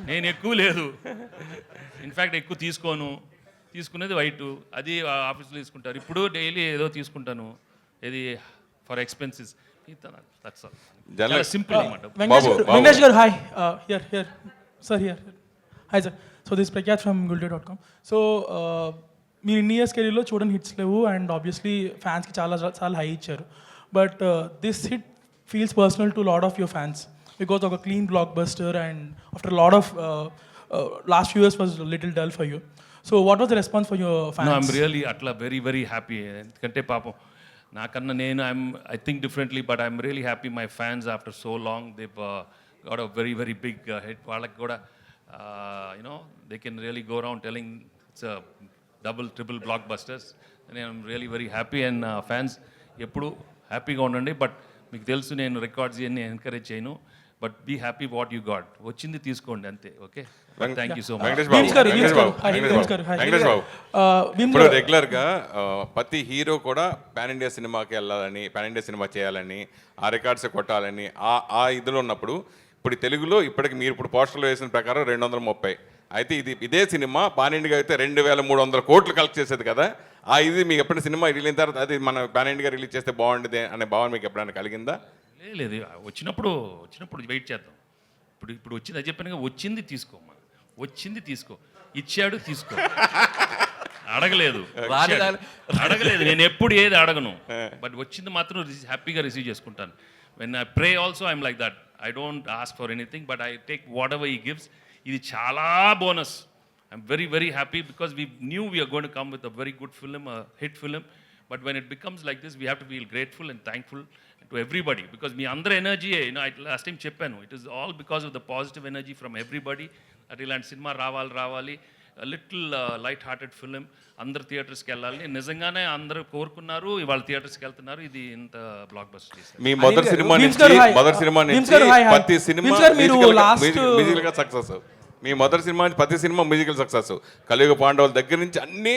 నేను ఎక్కువ లేదు, ఇన్ఫ్యాక్ట్ ఎక్కువ తీసుకోను, తీసుకునేది వైట్, అది ఆఫీస్లో తీసుకుంటారు. ఇప్పుడు డైలీ ఏదో తీసుకుంటాను, ఇది ఫర్ ఎక్స్పెన్సెస్. చాలా సింపుల్ అన్నమాట. వెంకటేష్ గారు hi, here sir, here hi sir. So this Prakhyat from gulday.com. So మీరు ఇన్ని ఇయర్స్ కెరీర్లో చూడని హిట్స్ లేవు అండ్ ఆబ్వియస్లీ ఫ్యాన్స్కి చాలా హై ఇచ్చారు. But this hit feels personal to lot of your fans because ఒక clean blockbuster and after lot of last few years was little dull for you. So what was the response for your fans? I'm really అట్లా very happy. ఎందుకంటే పాపం నాకన్నా నేను I think differently, but I'm really happy my fans after so long they got a very big hit. వాళ్ళకి కూడా you know they can really go around telling it's double triple blockbusters. నేను really very happy and fans ఎప్పుడు హ్యాపీగా ఉండండి. But మీకు తెలుసు నేను records ఇవన్నీ ఎంకరేజ్ చేయను, but be happy what you got, వచ్చింది తీసుకోండి అంతే. Okay, thank you so much. Venkatesh Babu ఇప్పుడు రెగ్యులర్గా ప్రతి హీరో కూడా పాన్ ఇండియా సినిమాకి వెళ్ళాలని, పాన్ ఇండియా సినిమా చేయాలని, ఆ రికార్డ్స్ కొట్టాలని ఆ ఇదిలో ఉన్నప్పుడు, ఇప్పుడు తెలుగులో ఇప్పటికి మీరు ఇప్పుడు పోస్టర్లో వేసిన ప్రకారం 230, అయితే ఇదే సినిమా పాన్ ఇండియా అయితే 2300 కోట్లు కలెక్ట్ చేసేది కదా. ఇది మీకు ఎప్పుడైనా సినిమా రిలీజ్ అయిన తర్వాత అది మన పాన్ ఇండియా రిలీజ్ చేస్తే బాగుండేది అనే భావన మీకు ఎప్పుడైనా కలిగిందా? లేదు, వచ్చినప్పుడు వెయిట్ చేద్దాం. ఇప్పుడు వచ్చింది అది చెప్పాను, వచ్చింది తీసుకోమ్మా, వచ్చింది తీసుకో, ఇచ్చాడు తీసుకో, అడగలేదు. నేను ఎప్పుడు ఏది అడగను, బట్ వచ్చింది మాత్రం హ్యాపీగా రిసీవ్ చేసుకుంటాను. When I pray also I'm like that. I don't ask for anything, but I take whatever he gives. ఇది చాలా bonus. I'm very happy because we knew we're going to come with a very good film, hit film. But when it becomes like this we have to feel grateful and thankful to everybody, because మీ అందరి ఎనర్జీయే. Last time చెప్పాను, it is all because of the positive energy from everybody. At ఇలాంటి cinema రావాలి, little light hearted film, అందరు థియేటర్స్కి వెళ్ళాలి. నిజంగానే అందరూ కోరుకున్నారు, ఇవాళ థియేటర్స్కి వెళ్తున్నారు. ఇది ఇంత బ్లాక్ బస్టర్. మీ మొదటి సినిమా నుంచి ప్రతి సినిమా మ్యూజికల్గా సక్సెస్. మీ మొదటి సినిమా నుంచి ప్రతి సినిమా మ్యూజికల్ సక్సెస్. కలియుగ పాండవుల దగ్గర నుంచి అన్ని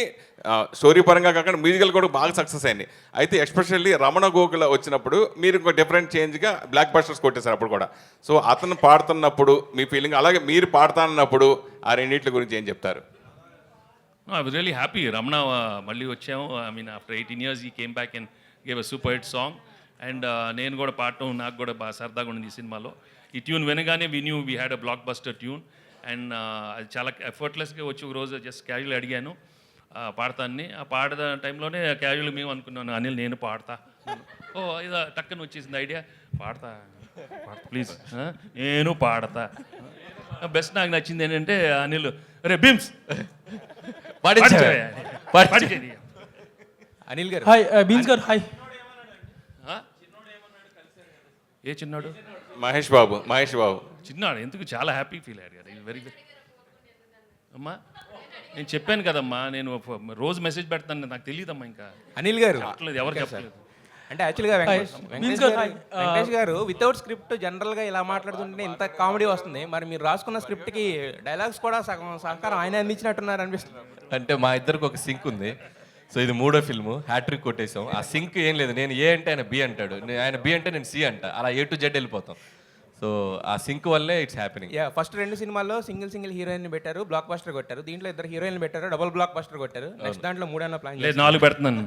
స్టోరీ పరంగా కాకుండా మ్యూజికల్ కూడా బాగా సక్సెస్ అయింది. అయితే ఎస్పెషల్లీ రమణ గోకుల వచ్చినప్పుడు మీరు ఇంకో డిఫరెంట్ చేంజ్గా బ్లాక్ బస్టర్స్ కొట్టేశారు అప్పుడు కూడా. సో అతను పాడుతున్నప్పుడు మీ ఫీలింగ్, అలాగే మీరు పాడుతున్నప్పుడు ఆ రెండింటి గురించి ఏం చెప్తారు? I was really happy. Ramana మళ్ళీ వచ్చాము. ఐ మీన్ ఆఫ్టర్ 18 years ఈ came back and gave a super hit song. And నేను కూడా పాడటం నాకు కూడా బాగా సరదాగా ఉంది ఈ సినిమాలో. ఈ ట్యూన్ వినగానే we had a block buster tune. And అది చాలా ఎఫర్ట్లెస్గా వచ్చి ఒక రోజు జస్ట్ క్యాజువల్ అడిగాను పాడతాన్ని. ఆ పాడద టైంలోనే క్యాజువల్ మేము అనుకున్నాను, అనిల్ నేను పాడతా. ఓ ఇది టక్కన వచ్చేసింది ఐడియా, పాడతా ప్లీజ్, నేను పాడతా. బెస్ట్ నాకు నచ్చింది ఏంటంటే అనిల్, అరే భీమ్స్ అనిల్ గారు హాయ్, భీమ్స్ గారు హాయ్. ఏ చిన్నాడు? మహేష్ బాబు చిన్నాడు. ఎందుకు చాలా హ్యాపీ ఫీల్ అయ్యారు కదా. వెరీ అమ్మా నేను చెప్పాను కదమ్మా, నేను రోజు మెసేజ్ పెడతాను, నాకు తెలియదమ్మా. ఇంకా అనిల్ గారు చెప్పలేదు, ఎవరు చెప్పలేదు. అంటే యాక్చువల్గా వెంకటేష్ గారు వితౌట్ స్క్రిప్ట్ జనరల్గా ఇలా మాట్లాడుతుంటే ఇంత కామెడీ వస్తుంది. మరి మీరు రాసుకున్న స్క్రిప్ట్కి డైలాగ్స్ కూడా సగం సహకారం ఆయన అందించినట్టున్నారు అనిపిస్తుంది. అంటే మా ఇద్దరికి ఒక సింక్ ఉంది. సో ఇది 3వ ఫిల్ము, హ్యాట్రిక్ కొట్టేసాం. ఆ సింక్ ఏం లేదు, నేను ఏ అంటే ఆయన బి అంటాడు, ఆయన బి అంటే నేను సి అంట, అలా A to Z వెళ్ళిపోతాం. సో ఆ సింక్ వల్లే ఇట్స్ హ్యాపెనింగ్. ఫస్ట్ 2 సినిమాల్లో సింగిల్ హీరోయిన్ పెట్టారు, బ్లాక్ బస్టర్ కొట్టారు. దీంట్లో 2 హీరోయిన్లు పెట్టారు, డబుల్ బ్లాక్ బస్టర్ కొట్టారు. నెక్స్ట్ దాంట్లో 3 ప్లాన్ లేదు, 4 పెడుతున్నాను.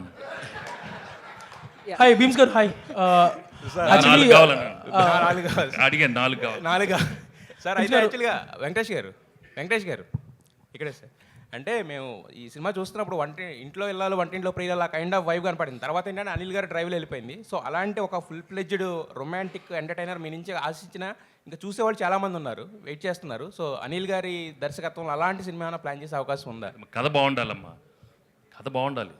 హాయ్ భీమ్స్ గారు హాయ్. అడిగాను 4 కావాలి సార్. అయితే యాక్చువల్గా వెంకటేష్ గారు ఇక్కడే సార్. అంటే మేము ఈ సినిమా చూస్తున్నప్పుడు ఇంట్లో వెళ్ళాలి, వంటింట్లో ప్రియులు ఆ కైండ్ ఆఫ్ వైబ్ కనపడింది. తర్వాత ఏంటంటే అనిల్ గారు డ్రైవ్లో వెళ్ళిపోయింది. సో అలాంటి ఒక ఫుల్ ఫ్లెడ్జ్డ్ రొమాంటిక్ ఎంటర్టైనర్ మీ నుంచి ఆశించిన ఇంకా చూసేవాళ్ళు చాలామంది ఉన్నారు, వెయిట్ చేస్తున్నారు. సో అనిల్ గారి దర్శకత్వంలో అలాంటి సినిమా ఏమైనా ప్లాన్ చేసే అవకాశం ఉందా? కథ బాగుండాలమ్మా, కథ బాగుండాలి.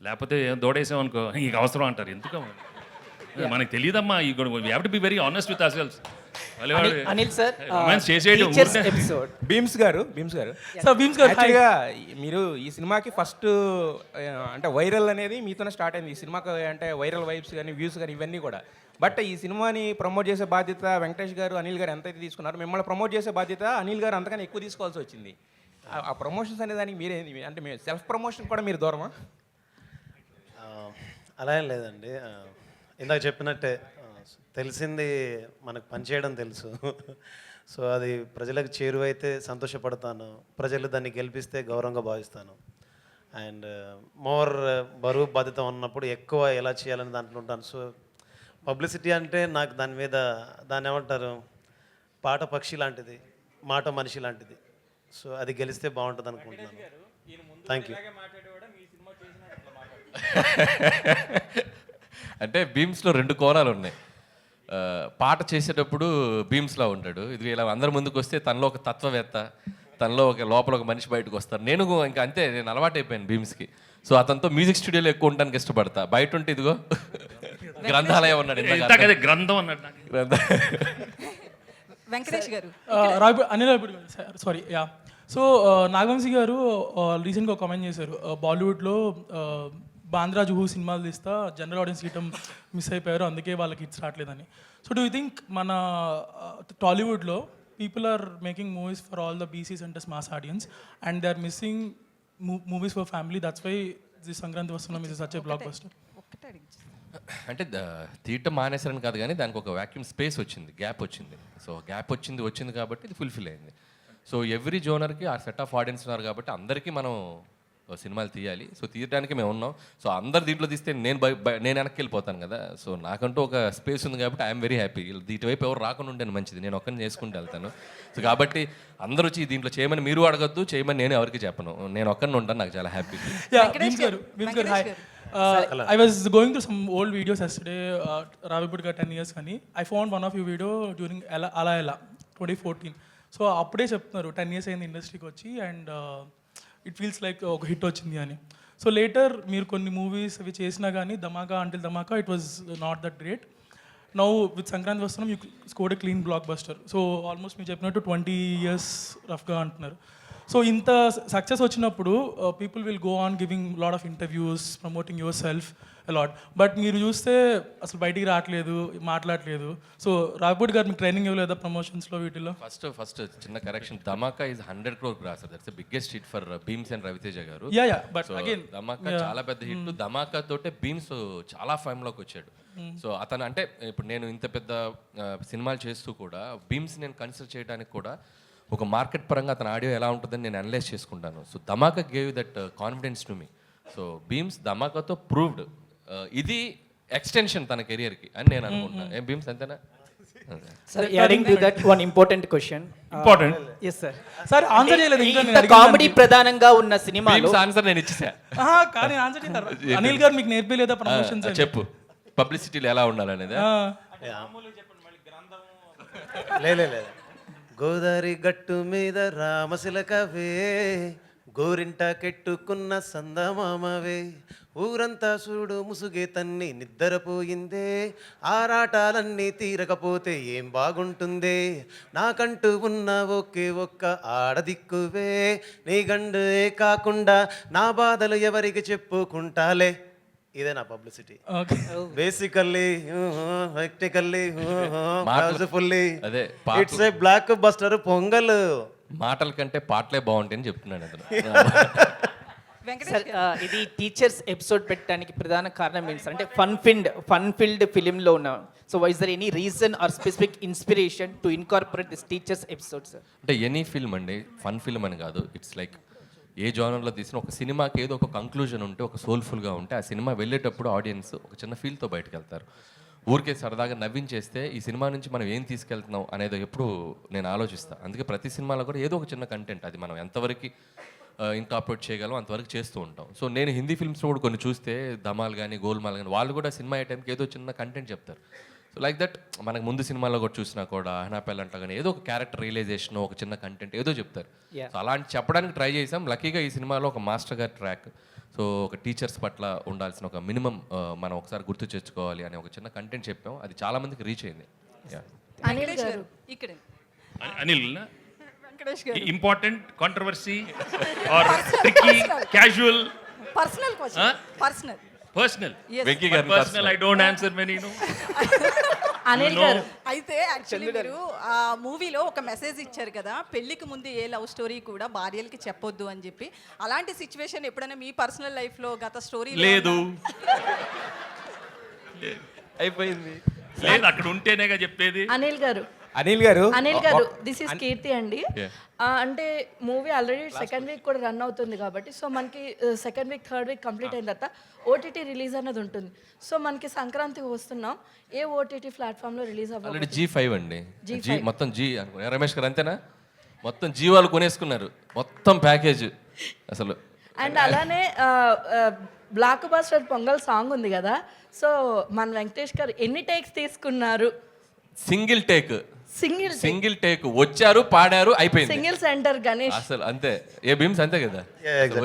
లేకపోతే దోడేసామనుకో ఇక అవసరం అంటారు. ఎందుకు మనకు తెలియదమ్మా. ఈ have to be very honest with our selves. Anil sir Bheems గారు యాక్చువల్గా మీరు ఈ సినిమాకి ఫస్ట్ అంటే వైరల్ అనేది మీతోనే స్టార్ట్ అయింది. ఈ సినిమాకి అంటే వైరల్ వైబ్స్ కానీ వ్యూస్ కానీ ఇవన్నీ కూడా. బట్ ఈ సినిమాని ప్రమోట్ చేసే బాధ్యత వెంకటేష్ గారు, అనిల్ గారు ఎంతైతే తీసుకున్నారు, మిమ్మల్ని ప్రమోట్ చేసే బాధ్యత అనిల్ గారు అంతకన్నా ఎక్కువ తీసుకోవాల్సి వచ్చింది. ఆ ప్రమోషన్స్ అనే దానికి మీరే అంటే మీరు సెల్ఫ్ ప్రమోషన్ కూడా మీరు దూరమా? అలా ఏం లేదండి. ఇందాక చెప్పినట్టే తెలిసింది మనకు పనిచేయడం తెలుసు. సో అది ప్రజలకు చేరువైతే సంతోషపడతాను, ప్రజలు దాన్ని గెలిపిస్తే గౌరవంగా భావిస్తాను. అండ్ మోర్ బరువు బాధ్యత ఉన్నప్పుడు ఎక్కువ ఎలా చేయాలని దాంట్లో ఉంటాను. సో పబ్లిసిటీ అంటే నాకు దాని మీద దాన్ని ఏమంటారు, పాట పక్షి లాంటిది, మాట మనిషి లాంటిది. సో అది గెలిస్తే బాగుంటుంది అనుకుంటున్నాను. Thank you. అంటే బీమ్స్లో 2 కోణాలు ఉన్నాయి. పాట చేసేటప్పుడు బీమ్స్లా ఉంటాడు, ఇది ఇలా అందరి ముందుకు వస్తే తనలో ఒక తత్వవేత్త, తనలో ఒక లోపల ఒక మనిషి బయటకు వస్తారు. నేను ఇంకా అంతే, నేను అలవాటైపోయాను బీమ్స్కి. సో అతనితో మ్యూజిక్ స్టూడియోలో ఎక్కువ ఉండడానికి ఇష్టపడతా. బయట ఉంటే ఇదిగో గ్రంథాలయం ఉన్నాడు, గ్రంథం అన్నాడు. వెంకటేష్ గారు, అనిల్ రావిపూడి గారు, సారీ యా. సో నాగవంశీ గారు రీసెంట్గా ఒక కామెంట్ చేశారు, బాలీవుడ్లో బాంద్రా జుహూ సినిమాలు తీస్తా జనరల్ ఆడియన్స్ గీయటం మిస్ అయిపోయారు, అందుకే వాళ్ళకి హిట్స్ రావట్లేదని. సో డూ యూ థింక్ మన టాలీవుడ్లో people are making movies for all the BC centres mass audience and they are missing movies for family, that's why the Sankranti Vasthunam is such a blockbuster? అంటే తీయటం మానేసారని కాదు, కానీ దానికి ఒక వ్యాక్యూమ్ స్పేస్ వచ్చింది, గ్యాప్ వచ్చింది. సో గ్యాప్ వచ్చింది కాబట్టి ఇది ఫుల్ఫిల్ అయింది. సో ఎవ్రీ జోనర్కి ఆ సెట్ ఆఫ్ ఆడియన్స్ ఉన్నారు కాబట్టి అందరికీ మనం సినిమాలు తీయాలి. సో తీయడానికి మేము ఉన్నాం. సో అందరు దీంట్లో తీస్తే నేను వెనక్కి వెళ్ళిపోతాను కదా. సో నాకంటూ ఒక స్పేస్ ఉంది కాబట్టి ఐఎమ్ వెరీ హ్యాపీ. ఇటువైపు ఎవరు రాకుండా ఉండేది మంచిది, నేను ఒక్కరిని చేసుకుంటూ వెళ్తాను. సో కాబట్టి అందరూ వచ్చి దీంట్లో చేయమని మీరు అడగద్దు, చేయమని నేను ఎవరికి చెప్పను, నేను ఒక్కరిని ఉంటాను, నాకు చాలా happy. I was going through some old videos yesterday, Ravipudi garu 10 years కానీ I found one of your video during Ala Ela 2014. So అప్పుడే చెప్తున్నారు 10 years అయింది ఇండస్ట్రీకి వచ్చి అండ్ ఇట్ ఫీల్స్ లైక్ ఒక హిట్ వచ్చింది అని. సో లేటర్ మీరు కొన్ని మూవీస్ అవి చేసినా కానీ Dhamaka until Dhamaka it was not that great. Now with Sankranti Vasthunam you scored a clean blockbuster. So almost మీరు చెప్పినట్టు 20 years రఫ్గా అంటున్నారు. సో ఇంత సక్సెస్ వచ్చినప్పుడు people will go on giving lot of interviews promoting yourself a lot, but మీరు చూస్తే అసలు బయటికి రావట్లేదు, మాట్లాడలేదు. సో రావిపూడి గారు మీకు ట్రైనింగ్ ఇవ్వలేదా ప్రమోషన్స్లో వీటిలో? ఫస్ట్ చిన్న correction, Dhamaka is 100 crore gross, that's the biggest hit for Bheems and Raviteja garu. But again ధమాకా చాలా పెద్ద హిట్. ధమాకా తోటే భీమ్స్ చాలా ఫేమ్లోకి వచ్చాడు. సో అతను అంటే ఇప్పుడు నేను ఇంత పెద్ద సినిమాలు చేస్తూ కూడా భీమ్స్ నేను కన్సిడర్ చేయడానికి కూడా ఒక మార్కెట్ పరంగా అతని ఆడియో ఎలా ఉంటుందని నేను అనలైజ్ చేసుకుంటాను. So Dhamaka gave that confidence to me. So Bheems ధమాకాతో ప్రూవ్డ్ ఇది ఎక్స్టెన్షన్ తన కెరియర్కి అని నేను అనుకుంటున్నాను. ఏం భీమ్స్ అంతేనా? Sir, adding to that one important question. Important. Yes sir. Sir, answer చేయలేదు ఇంకా నేను అడిగిన కామెడీ ప్రధానంగా ఉన్న సినిమాలో భీమ్స్ ఆన్సర్ నేను ఇచ్చేసా. కానీ ఆన్సర్ చేశారు. అనిల్ గారు మీకు నేర్పలేదా ప్రమోషన్స్? చెప్పు, పబ్లిసిటీలో ఎలా ఉండాలనేది. లేదు గోదావరి గట్టు మీద రామశిలకవే, గోరింట కెట్టుకున్న సందమామవే, ఊరంతా చూడు ముసుగే తన్ని నిద్రపోయిందే, ఆరాటాలన్నీ తీరకపోతే ఏం బాగుంటుందే, నాకంటూ ఉన్న ఒకే ఒక్క ఆడదిక్కువే, నీ గండే కాకుండా నా బాధలు ఎవరికి చెప్పుకుంటాలే. ఇదే నా publicity. Basically technically musically it's a block buster pongal. మాటల కంటే పాటలే బాగుంటాయని చెప్తున్నాను అతను. సార్ ఇది టీచర్స్ ఎపిసోడ్ పెట్టడానికి ప్రధాన కారణం ఏంటి సార్? అంటే ఫన్ ఫిల్డ్ ఫిలింలో ఉన్నాం. So is there any reason or specific inspiration to incorporate this teachers episode sir? అంటే ఎనీ ఫిల్మ్ అండి, ఫన్ ఫిల్మ్ అని కాదు. ఇట్స్ లైక్ ఏ జానర్లో తీసిన ఒక సినిమాకి ఏదో ఒక కంక్లూజన్ ఉంటే, ఒక సోల్ఫుల్గా ఉంటే ఆ సినిమా వెళ్ళేటప్పుడు ఆడియన్స్ ఒక చిన్న ఫీల్తో బయటకు వెళ్తారు. ఊరికే సరదాగా నవ్వించేస్తే ఈ సినిమా నుంచి మనం ఏం తీసుకెళ్తున్నాం అనేది ఎప్పుడు నేను ఆలోచిస్తాను. అందుకే ప్రతి సినిమాలో కూడా ఏదో ఒక చిన్న కంటెంట్, అది మనం ఎంతవరకు ఇన్కార్పొరేట్ చేయగలం అంతవరకు చేస్తూ ఉంటాం. సో నేను హిందీ ఫిల్మ్స్లో కూడా కొన్ని చూస్తే ధమాల్ కానీ గోల్మాల్ కానీ వాళ్ళు కూడా సినిమా అయ్యే టైంకి ఏదో చిన్న కంటెంట్ చెప్తారు. సో లైక్ దట్ మనకు ముందు సినిమాలో కూడా చూసినా కూడా అహనాపెల్ అంట కానీ ఏదో ఒక క్యారెక్టర్ రియలైజేషన్, ఒక చిన్న కంటెంట్ ఏదో చెప్తారు. సో అలాంటి చెప్పడానికి ట్రై చేసాం. లక్కీగా ఈ సినిమాలో ఒక మాస్టర్ గారి ట్రాక్, సో ఒక టీచర్స్ పట్ల ఉండాల్సిన ఒక మినిమం మనం ఒకసారి గుర్తు తెచ్చుకోవాలి అనే ఒక చిన్న కంటెంట్ చెప్పాం. అది చాలా మందికి రీచ్ అయింది. అనిల్ గారు ఇక్కడ Anil Venkatesh garu, important controversy or tricky casual personal question, personal personal Yes. Venky garu personal I don't answer many no. Anil garu అయితే యాక్చువల్లీ మీరు ఆ మూవీలో ఒక మెసేజ్ ఇచ్చారు కదా, పెళ్లికి ముందు ఏ లవ్ స్టోరీ కూడా భార్యలకి చెప్పొద్దు అని చెప్పి. అలాంటి సిచ్యువేషన్ ఎప్పుడైనా మీ పర్సనల్ లైఫ్ లో గత స్టోరీ లేదు అయిపోయింది. లేదు, అక్కడ ఉంటేనేగా చెప్పేది. అనిల్ గారు అనిల్ గారు దిస్ ఇస్ కీర్తి అండి. అంటే మూవీ ఆల్రెడీ సెకండ్ వీక్ కూడా రన్ అవుతుంది కాబట్టి సో మనకి second week third week complete అయిన తర్వాత ఓటీటీ రిలీజ్ అనేది ఉంటుంది. సో మనకి సంక్రాంతికి వస్తున్నాం, ఏ ఓటీటీ ప్లాట్ఫామ్లో రిలీజ్ ఆల్రెడీ అవ్వాలి? G5 అండి. మొత్తం జీ అనుకున్నా. రమేష్ గారు అంతేనా? మొత్తం జీ వాళ్ళు కొనేసుకున్నారు మొత్తం ప్యాకేజ్ అసలు. అండ్ అలానే బ్లాక్ బస్టర్ పొంగల్ సాంగ్ ఉంది కదా, సో మన వెంకటేష్ గారు ఎన్ని టేక్స్ తీసుకున్నారు? సింగిల్ సింగిల్ టేక్ వచ్చారు, పాడారు, అయిపోయింది. సింగిల్ సెంటర్ గణేష్ అసలు అంతే. ఏ భీమ్స్ అంతే కదా,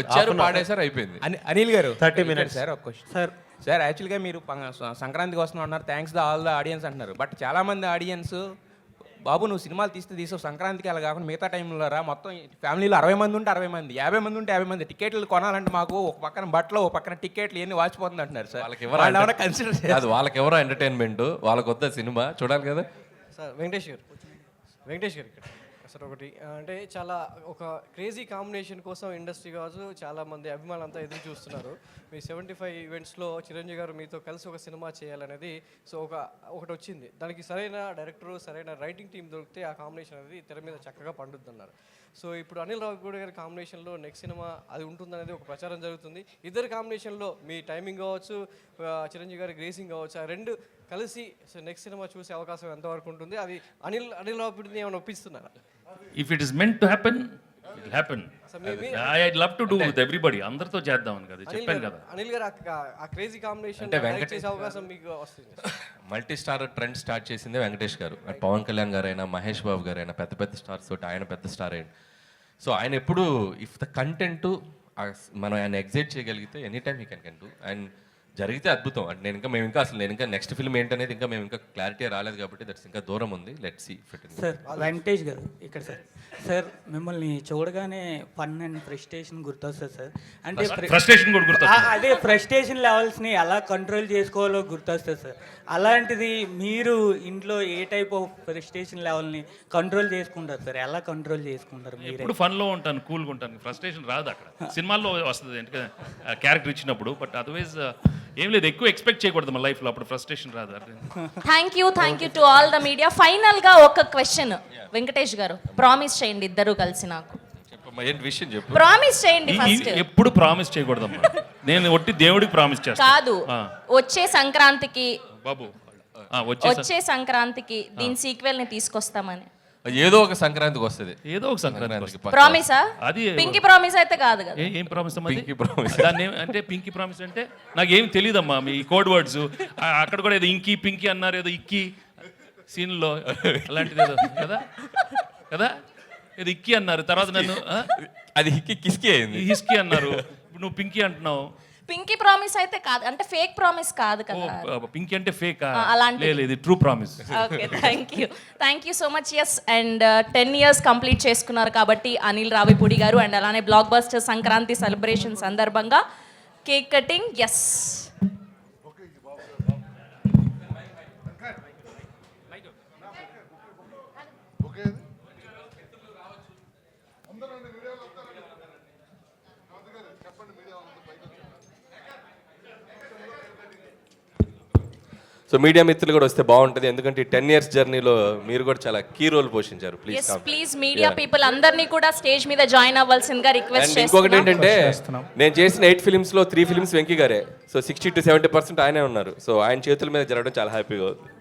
వచ్చారు, పాడేశారు, అయిపోయింది. అనిల్ గారు 30 minutes. సార్ ఒక క్వశ్చన్ సార్ యాక్చువల్గా మీరు సంక్రాంతికి వస్తున్నాం అన్నారు, thanks the all the audience అంటున్నారు. బట్ చాలామంది ఆడియన్స్ బాబు నువ్వు సినిమాలు తీసావు సంక్రాంతికి అలా కాకుండా మిగతా టైంలో రా, మొత్తం ఫ్యామిలీలో 60 మంది ఉంటే 60 మంది, 50 మంది ఉంటే 50 మంది, టికెట్లు కొనాలంటే మాకు ఒక పక్కన బట్టలు ఒక పక్కన టికెట్లు ఇవన్నీ వాచిపోతుంది అంటున్నారు సార్. వాళ్ళకి ఎవరో ఎంటర్టైన్మెంట్, వాళ్ళకి వద్ద సినిమా చూడాలి కదా. సార్ వెంకటేష్ గారు ఇక్కడ సార్ ఒకటి అంటే చాలా ఒక క్రేజీ కాంబినేషన్ కోసం ఇండస్ట్రీ కావచ్చు చాలామంది అభిమానులంతా ఎదురు చూస్తున్నారు. మీ 75 ఈవెంట్స్లో చిరంజీవి గారు మీతో కలిసి ఒక సినిమా చేయాలనేది సో ఒకటి వచ్చింది. దానికి సరైన డైరెక్టరు సరైన రైటింగ్ టీం దొరికితే ఆ కాంబినేషన్ అనేది తెర మీద చక్కగా పండుతున్నారు. సో ఇప్పుడు అనిల్ రావిపూడి గారి కాంబినేషన్లో నెక్స్ట్ సినిమా అది ఉంటుందనేది ఒక ప్రచారం జరుగుతుంది. ఇద్దరు కాంబినేషన్లో మీ టైమింగ్ కావచ్చు, చిరంజీవి గారి గ్రేసింగ్ కావచ్చు, ఆ రెండు కలిసి సో నెక్స్ట్ సినిమా చూసే అవకాశం ఎంతవరకు ఉంటుంది? అది అనిల్ రావిపూడిని ఏమైనా ఒప్పిస్తున్నారా? If it is meant to happen it will happen. I'd love to do with everybody, అందరితో చేద్దామని కదా చెప్పాను కదా. అనిల్ గారు ఆ క్రేజీ కాంబినేషన్ అంటే చేసే అవకాశం మీకు వస్తుంది. మల్టీ స్టార్ ట్రెండ్ స్టార్ట్ చేసిందే వెంకటేష్ గారు. పవన్ కళ్యాణ్ గారైనా, మహేష్ బాబు గారైనా, పెద్ద పెద్ద స్టార్స్ తోటి ఆయన పెద్ద స్టార్ అయ్యండి. సో ఆయన ఎప్పుడు ఇఫ్ ద కంటెంట్ మనం ఆయన ఎగ్జైట్ చేయగలిగితే any time he can do. And జరిగితే అద్భుతం. అంటే నేను ఇంకా నెక్స్ట్ ఫిల్మ్ ఏంటనేది మేము ఇంకా క్లారిటీ రాలేదు కాబట్టి దట్స్ ఇంకా దూరం ఉంది. Let's see fit. Sir Venkatesh garu ఇక్కడ సార్ మిమ్మల్ని చూడగానే ఫన్ అండ్ ఫ్రస్ట్రేషన్ గుర్తొస్తుంది సార్. అంటే ఫ్రస్ట్రేషన్ కూడా గుర్తొస్తుంది. అదే ఫ్రస్ట్రేషన్ లెవెల్స్ని ఎలా కంట్రోల్ చేసుకోవాలో గుర్తొస్తుంది సార్. అలాంటిది మీరు ఇంట్లో ఏ టైప్ ఆఫ్ ఫ్రస్ట్రేషన్ లెవెల్ని కంట్రోల్ చేసుకుంటారు సార్? ఎలా కంట్రోల్ చేసుకుంటారు మీరు? ఇప్పుడు ఫన్లో ఉంటాను, కూల్గా ఉంటాను, ఫ్రస్ట్రేషన్ రాదు. అక్కడ సినిమాల్లో వస్తుంది ఎందుకంటే క్యారెక్టర్ ఇచ్చినప్పుడు. బట్ అదర్వైజ్ ఏం లేదు, ఎక్కువ ఎక్స్పెక్ట్ చేయకూడదు మన లైఫ్లో, అప్పుడు ఫ్రస్ట్రేషన్ రాదు. Thank you to all the media. ఫైనల్గా ఒక క్వశ్చన్ వెంకటేష్ గారు, ప్రామిస్ చేయండి ఇద్దరు కలిసి నాకు. విషయం చెప్పు. ప్రామిస్ చేయండి ఫస్ట్. ఎప్పుడు ప్రామిస్ చేయకూడదమ్మా, నేను ఒట్టి దేవుడికి ప్రామిస్ చేస్తాను. కాదు, వచ్చే సంక్రాంతికి బాబు వచ్చే సంక్రాంతికి దీని సీక్వెల్ ని తీసుకొస్తామని. ఏదో ఒక సంక్రాంతికి వస్తుంది. ఏదో ఒక సంక్రాంతికి ప్రామిసా? అది పింకీ ప్రామిస్ అయితే కాదు కదా. ఏం ప్రామిస్ అమ్మా? దాన్ని అంటే పింకీ ప్రామిస్ అంటే నాకేం తెలియదమ్మా మీ కోడ్ వర్డ్స్. అక్కడ కూడా ఏదో ఇంకీ పింకీ అన్నారు, ఏదో ఇక్కి సీన్లో అలాంటిది ఏదో కదా కదా ఏదో ఇక్కి అన్నారు. తర్వాత నన్ను అది హిస్కీ అయింది, హిస్కీ అన్నారు. నువ్వు పింకీ అంటున్నావు. పింకీ ప్రామిస్ అయితే కాదు, అంటే ఫేక్ ప్రామిస్ కాదు కదా. పింకీ అంటే ఫేక్ అలాంటి లేదు, true promise. Okay, thank you so much. Yes, and 10 years complete చేసుకున్నారు కాబట్టి అనిల్ రావిపూడి గారు. అండ్ అలానే బ్లాక్ బస్టర్ సంక్రాంతి సెలబ్రేషన్ సందర్భంగా cake cutting. Yes, so media మిత్రులు కూడా వస్తే బాగుంటుంది, ఎందుకంటే 10 years జర్నీలో మీరు కూడా చాలా కీ రోల్ పోషించారు. ప్లీజ్ మీడియా పీపుల్ అందరినీ కూడా స్టేజ్ మీద జాయిన్ అవ్వాల్సిందిగా రిక్వెస్ట్ చేస్తున్నాం. ఇంకొకటి ఏంటంటే నేను చేసిన 8 filmsలో 3 films వెంకీ గారే. సో 60 to 70% ఆయనే ఉన్నారు. సో ఆయన చేతుల మీద జరగడం చాలా హ్యాపీగా ఉంది.